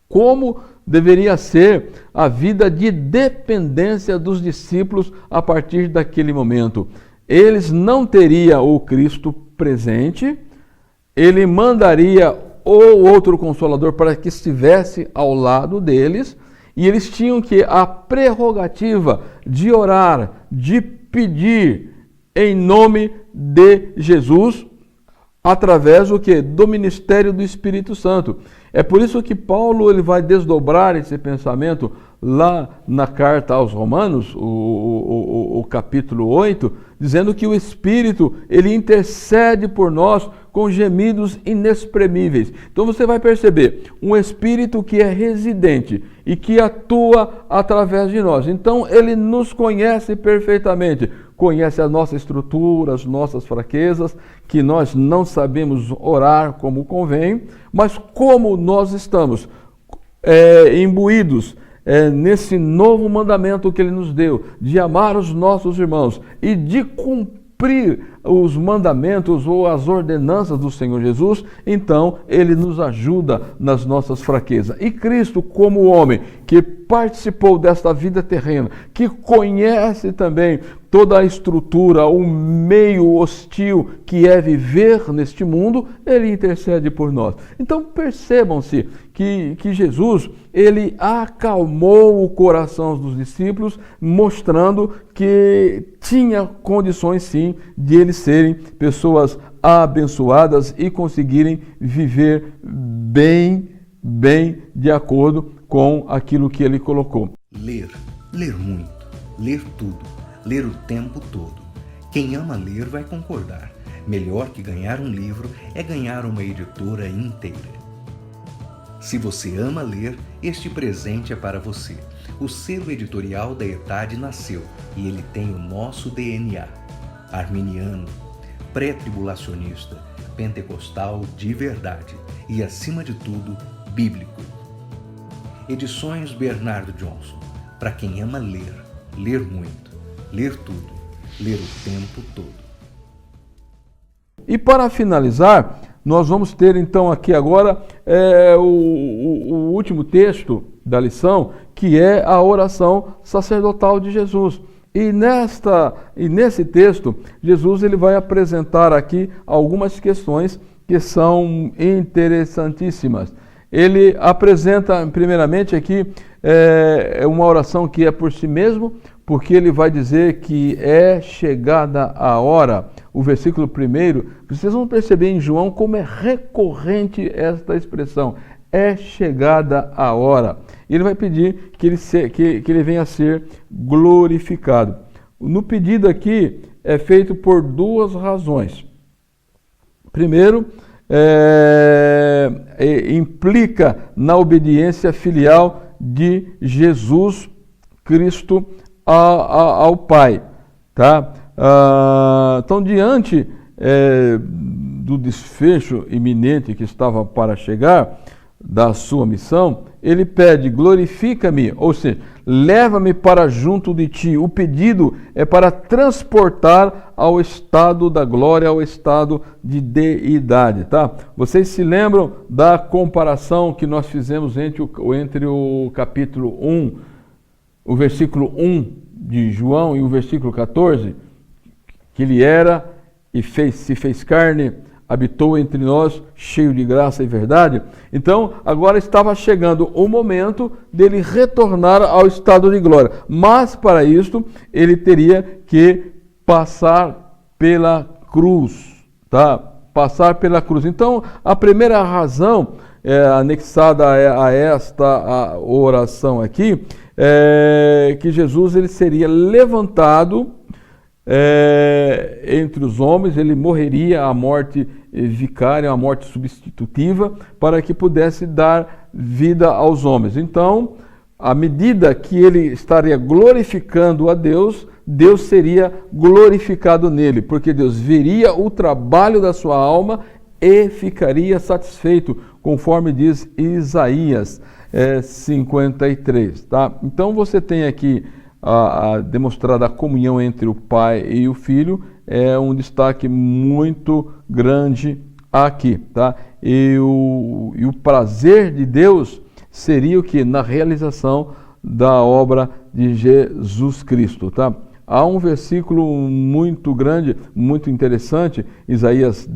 como deveria ser a vida de dependência dos discípulos a partir daquele momento. Eles não teriam o Cristo presente, ele mandaria ou outro Consolador para que estivesse ao lado deles, e eles tinham que a prerrogativa de orar, de pedir em nome de Jesus, através do quê? Do ministério do Espírito Santo. É por isso que Paulo ele vai desdobrar esse pensamento lá na carta aos Romanos, o capítulo 8, dizendo que o Espírito ele intercede por nós com gemidos inexprimíveis. Então você vai perceber um Espírito que é residente e que atua através de nós. Então ele nos conhece perfeitamente, conhece a nossa estrutura, as nossas fraquezas, que nós não sabemos orar como convém, mas como nós estamos imbuídos nesse novo mandamento que ele nos deu, de amar os nossos irmãos e de cumprir os mandamentos ou as ordenanças do Senhor Jesus, então ele nos ajuda nas nossas fraquezas. E Cristo, como homem que participou desta vida terrena, que conhece também toda a estrutura, o meio hostil que é viver neste mundo, ele intercede por nós. Então percebam-se que Jesus, ele acalmou o coração dos discípulos, mostrando que tinha condições sim de eles serem pessoas abençoadas e conseguirem viver bem de acordo com aquilo que ele colocou. Ler muito, ler tudo, ler o tempo todo. Quem ama ler vai concordar. Melhor que ganhar um livro é ganhar uma editora inteira. Se você ama ler, este presente é para você. O selo editorial da ETAD nasceu e ele tem o nosso DNA. Arminiano, pré-tribulacionista, pentecostal de verdade e, acima de tudo, bíblico. Edições Bernardo Johnson. Para quem ama ler, ler muito, ler tudo, ler o tempo todo. E para finalizar, nós vamos ter então aqui agora o último texto da lição, que é a oração sacerdotal de Jesus. E nesse texto, Jesus ele vai apresentar aqui algumas questões que são interessantíssimas. Ele apresenta, primeiramente, aqui uma oração que é por si mesmo, porque ele vai dizer que é chegada a hora. O versículo 1, vocês vão perceber em João como é recorrente esta expressão. É chegada a hora. E ele vai pedir que ele venha a ser glorificado. No pedido aqui é feito por duas razões. Primeiro, implica na obediência filial de Jesus Cristo ao Pai. Tá? Então, diante do desfecho iminente que estava para chegar, da sua missão, ele pede, glorifica-me, ou seja, leva-me para junto de ti. O pedido é para transportar ao estado da glória, ao estado de deidade, tá? Vocês se lembram da comparação que nós fizemos entre o capítulo 1, o versículo 1 de João e o versículo 14? Que ele era e se fez carne, habitou entre nós, cheio de graça e verdade. Então, agora estava chegando o momento dele retornar ao estado de glória. Mas, para isto, ele teria que passar pela cruz, tá? Passar pela cruz. Então, a primeira razão anexada a esta oração aqui é que Jesus ele seria levantado entre os homens, ele morreria a morte vicária, a morte substitutiva, para que pudesse dar vida aos homens. Então, à medida que ele estaria glorificando a Deus, Deus seria glorificado nele, porque Deus veria o trabalho da sua alma e ficaria satisfeito, conforme diz Isaías 53. Tá? Então você tem aqui demonstrada a comunhão entre o Pai e o Filho, é um destaque muito grande aqui, tá? E o prazer de Deus seria o que? Na realização da obra de Jesus Cristo, tá? Há um versículo muito grande, muito interessante, Isaías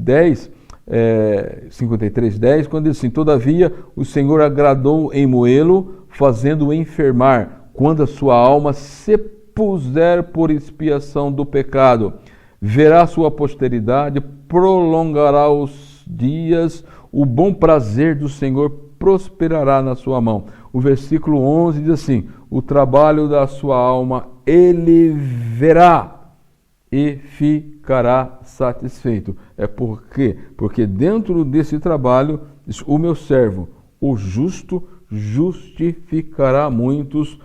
53:10, quando diz assim: todavia o Senhor agradou em moê-lo, fazendo-o enfermar, quando a sua alma se puser por expiação do pecado. Verá sua posteridade, prolongará os dias, o bom prazer do Senhor prosperará na sua mão. O versículo 11 diz assim: o trabalho da sua alma ele verá e ficará satisfeito. É porque dentro desse trabalho, o meu servo, o justo, justificará muitos,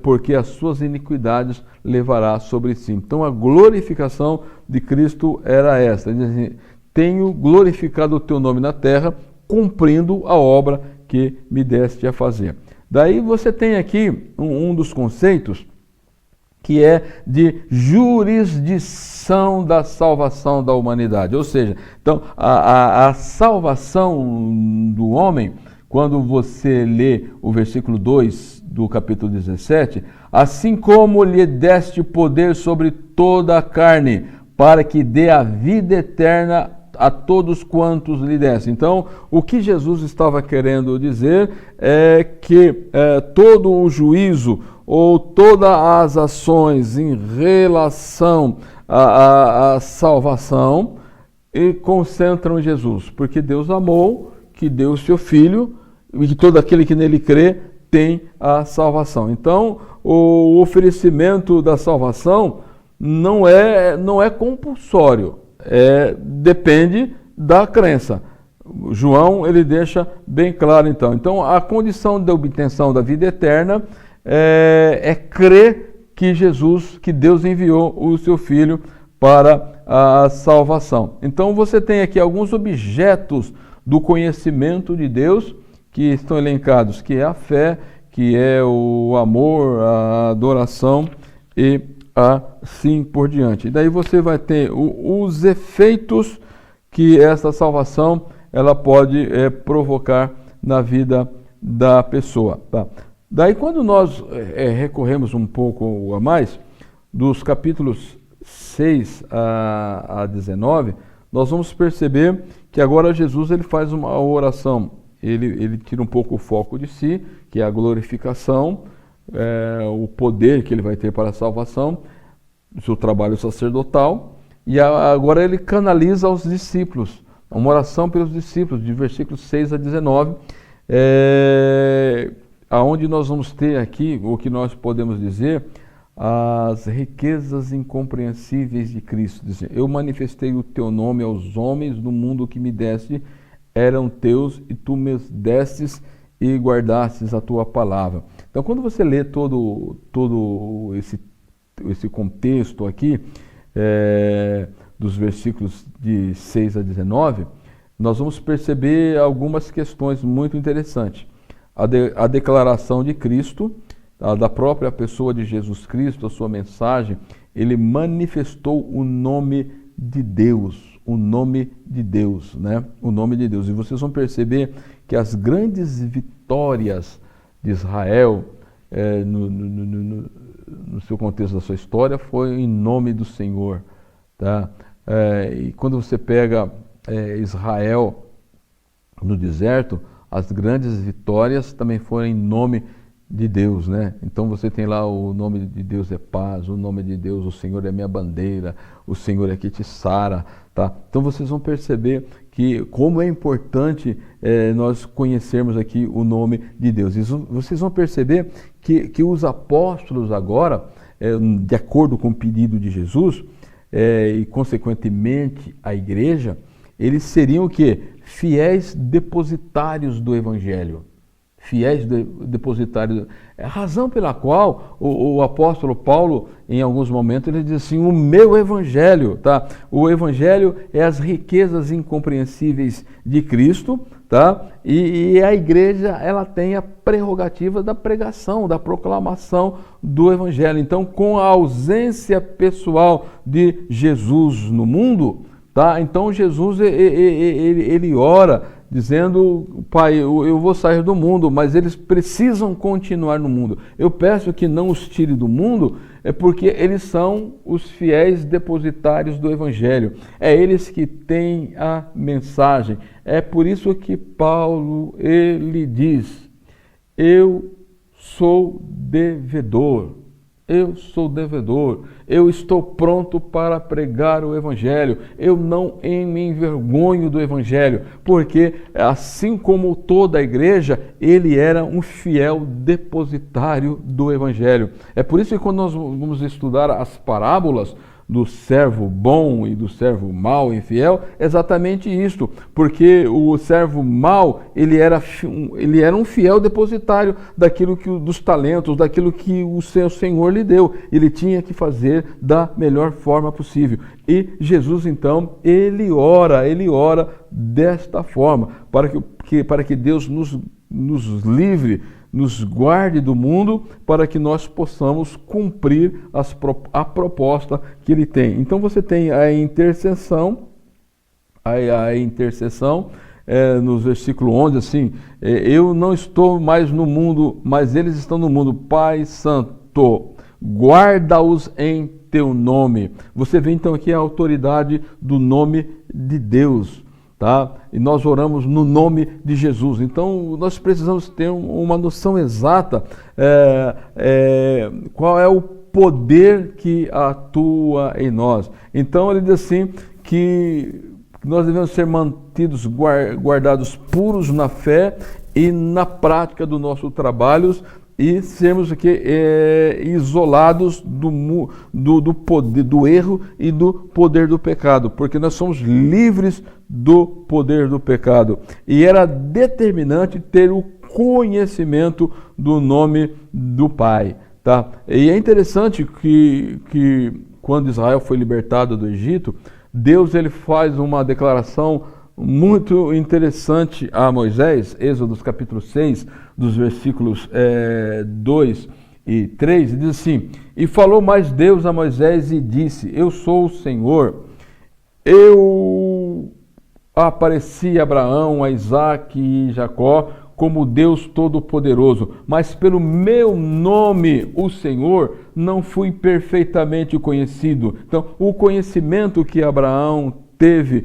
porque as suas iniquidades levará sobre si. Então a glorificação de Cristo era esta. Ele diz assim: tenho glorificado o teu nome na terra, cumprindo a obra que me deste a fazer. Daí você tem aqui um dos conceitos que é de jurisdição da salvação da humanidade. Ou seja, então a salvação do homem, quando você lê o versículo 2 do capítulo 17, assim como lhe deste poder sobre toda a carne, para que dê a vida eterna a todos quantos lhe desse. Então, o que Jesus estava querendo dizer é que todo o juízo ou todas as ações em relação à salvação concentram em Jesus, porque Deus amou, que deu o seu Filho, e que todo aquele que nele crê tem a salvação. Então, o oferecimento da salvação não é compulsório, depende da crença. João ele deixa bem claro então. Então, a condição de obtenção da vida eterna é crer que Deus enviou o seu Filho para a salvação. Então você tem aqui alguns objetos do conhecimento de Deus que estão elencados, que é a fé, que é o amor, a adoração e assim por diante. E daí você vai ter os efeitos que essa salvação ela pode provocar na vida da pessoa. Tá? Daí, quando nós recorremos um pouco a mais, dos capítulos 6 a 19, nós vamos perceber que agora Jesus ele faz uma oração. Ele tira um pouco o foco de si, que é a glorificação, o poder que ele vai ter para a salvação, o seu trabalho sacerdotal, e agora ele canaliza aos discípulos, uma oração pelos discípulos, de versículos 6 a 19, aonde nós vamos ter aqui, o que nós podemos dizer, as riquezas incompreensíveis de Cristo. Diz: eu manifestei o teu nome aos homens do mundo que me deste, eram teus e tu me destes e guardastes a tua palavra. Então, quando você lê todo esse contexto aqui, dos versículos de 6 a 19, nós vamos perceber algumas questões muito interessantes. A declaração de Cristo, da própria pessoa de Jesus Cristo, a sua mensagem, ele manifestou o nome de Deus, né? O nome de Deus. E vocês vão perceber que as grandes vitórias de Israel, no seu contexto da sua história, foi em nome do Senhor, tá? E quando você pega Israel no deserto, as grandes vitórias também foram em nome de Deus, né? Então você tem lá o nome de Deus é paz, o nome de Deus, o Senhor é minha bandeira, o Senhor é que te sara, tá? Então vocês vão perceber que como é importante nós conhecermos aqui o nome de Deus. E vocês vão perceber que os apóstolos agora, de acordo com o pedido de Jesus, e consequentemente a igreja, eles seriam o quê? Fiéis depositários do Evangelho. Fiéis depositários. É a razão pela qual o apóstolo Paulo, em alguns momentos, ele diz assim: o meu Evangelho, tá? O Evangelho é as riquezas incompreensíveis de Cristo, tá? E a igreja, ela tem a prerrogativa da pregação, da proclamação do Evangelho. Então, com a ausência pessoal de Jesus no mundo, tá? Então Jesus ele ora dizendo: Pai, eu vou sair do mundo, mas eles precisam continuar no mundo. Eu peço que não os tire do mundo, porque eles são os fiéis depositários do Evangelho. É eles que têm a mensagem. É por isso que Paulo ele diz: eu sou devedor. Eu sou devedor, eu estou pronto para pregar o Evangelho, eu não me envergonho do Evangelho, porque assim como toda a igreja, ele era um fiel depositário do Evangelho. É por isso que quando nós vamos estudar as parábolas do servo bom e do servo mau e infiel, é exatamente isto, porque o servo mau, ele era um fiel depositário daquilo dos talentos, daquilo que o seu Senhor lhe deu, ele tinha que fazer da melhor forma possível. E Jesus, então, ele ora desta forma, para que Deus nos livre, nos guarde do mundo, para que nós possamos cumprir a proposta que ele tem. Então você tem a intercessão, nos versículo 11, assim, eu não estou mais no mundo, mas eles estão no mundo. Pai Santo, guarda-os em teu nome. Você vê então aqui a autoridade do nome de Deus. Tá? E nós oramos no nome de Jesus. Então nós precisamos ter uma noção exata qual é o poder que atua em nós. Então ele diz assim que nós devemos ser mantidos guardados puros na fé e na prática do nosso trabalho, e sermos aqui isolados do poder do erro e do poder do pecado, porque nós somos livres do poder do pecado. E era determinante ter o conhecimento do nome do Pai. Tá? E é interessante que quando Israel foi libertado do Egito, Deus ele faz uma declaração muito interessante a Moisés, Êxodo capítulo 6, dos versículos 2 e 3, e diz assim: e falou mais Deus a Moisés e disse, eu sou o Senhor, eu apareci a Abraão, a Isaque e Jacó como Deus Todo-Poderoso, mas pelo meu nome, o Senhor, não fui perfeitamente conhecido. Então, o conhecimento que Abraão teve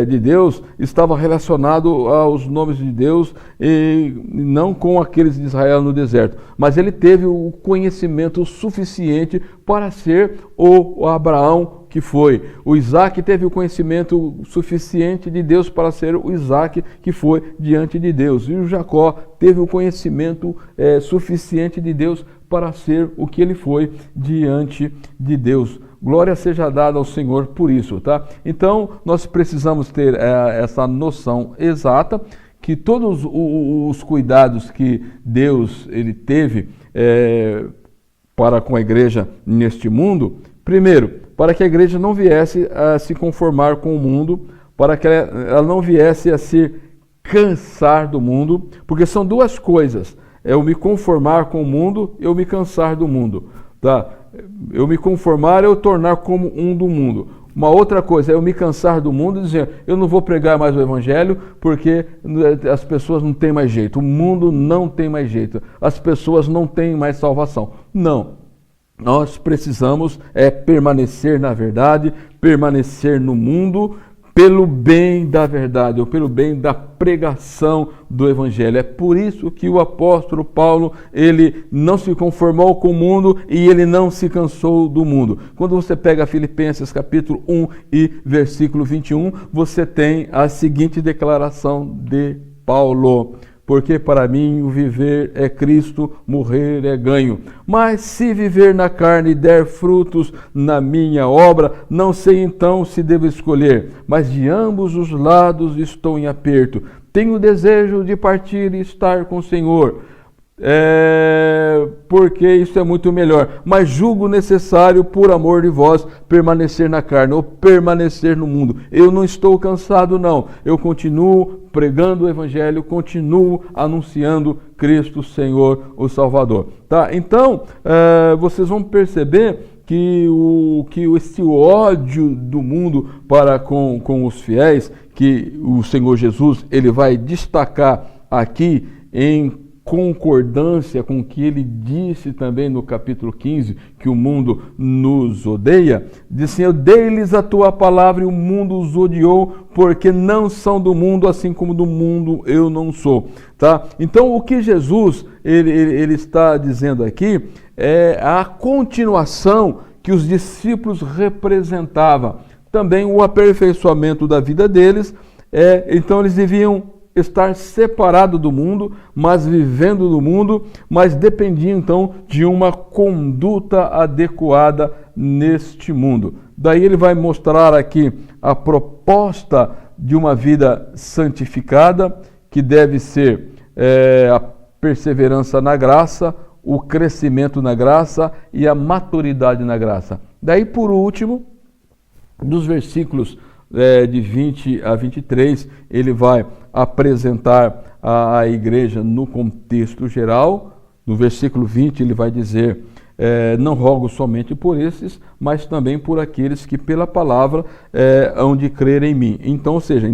de Deus estava relacionado aos nomes de Deus e não com aqueles de Israel no deserto, mas ele teve o conhecimento suficiente para ser o Abraão que foi. O Isaque teve o conhecimento suficiente de Deus para ser o Isaque que foi diante de Deus, e o Jacó teve o conhecimento suficiente de Deus para ser o que ele foi diante de Deus. Glória seja dada ao Senhor por isso, tá? Então, nós precisamos ter essa noção exata, que todos os cuidados que Deus ele teve para com a igreja neste mundo, primeiro, para que a igreja não viesse a se conformar com o mundo, para que ela não viesse a se cansar do mundo, porque são duas coisas, eu me conformar com o mundo, eu me cansar do mundo, tá? Eu me conformar é eu tornar como um do mundo. Uma outra coisa é eu me cansar do mundo e dizer, eu não vou pregar mais o Evangelho porque as pessoas não têm mais jeito, o mundo não tem mais jeito, as pessoas não têm mais salvação. Não, nós precisamos permanecer na verdade, permanecer no mundo, pelo bem da verdade, ou pelo bem da pregação do Evangelho. É por isso que o apóstolo Paulo, ele não se conformou com o mundo e ele não se cansou do mundo. Quando você pega Filipenses capítulo 1 e versículo 21, você tem a seguinte declaração de Paulo: porque para mim o viver é Cristo, morrer é ganho. Mas se viver na carne der frutos na minha obra, não sei então se devo escolher. Mas de ambos os lados estou em aperto. Tenho desejo de partir e estar com o Senhor, porque isso é muito melhor. Mas julgo necessário, por amor de vós, permanecer na carne ou permanecer no mundo. Eu não estou cansado, não. Eu continuo pregando o Evangelho, continuo anunciando Cristo Senhor, o Salvador. Tá? Então, vocês vão perceber que esse ódio do mundo para com os fiéis, que o Senhor Jesus ele vai destacar aqui em concordância com o que ele disse também no capítulo 15, que o mundo nos odeia, diz assim: eu dei-lhes a tua palavra e o mundo os odiou, porque não são do mundo, assim como do mundo eu não sou. Tá? Então o que Jesus ele está dizendo aqui é a continuação que os discípulos representavam. Também o aperfeiçoamento da vida deles, então eles deviam estar separados do mundo, mas vivendo no mundo, mas dependiam então de uma conduta adequada neste mundo. Daí ele vai mostrar aqui a proposta de uma vida santificada, que deve ser a perseverança na graça, o crescimento na graça e a maturidade na graça. Daí, por último, dos versículos de 20 a 23, ele vai apresentar a igreja no contexto geral. No versículo 20 ele vai dizer: não rogo somente por esses, mas também por aqueles que pela palavra hão de crer em mim. Então, ou seja,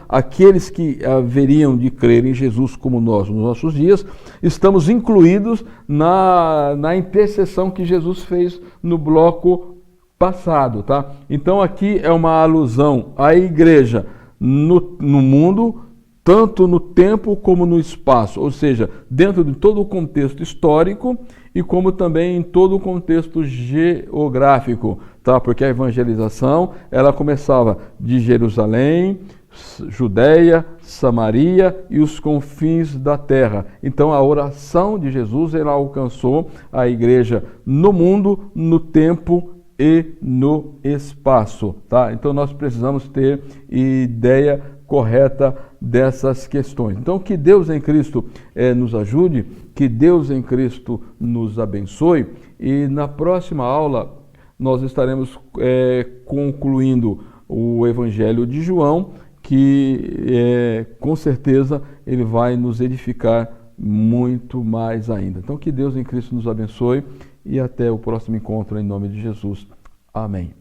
aqueles que haveriam de crer em Jesus como nós nos nossos dias, estamos incluídos na intercessão que Jesus fez no bloco passado, tá? Então aqui é uma alusão à igreja no mundo, tanto no tempo como no espaço, ou seja, dentro de todo o contexto histórico e como também em todo o contexto geográfico, tá? Porque a evangelização, ela começava de Jerusalém, Judeia, Samaria e os confins da terra. Então a oração de Jesus, ela alcançou a igreja no mundo, no tempo e no espaço, tá? Então nós precisamos ter ideia correta dessas questões. Então que Deus em Cristo nos ajude, que Deus em Cristo nos abençoe, e na próxima aula nós estaremos concluindo o Evangelho de João, que com certeza ele vai nos edificar muito mais ainda. Então que Deus em Cristo nos abençoe e até o próximo encontro em nome de Jesus. Amém.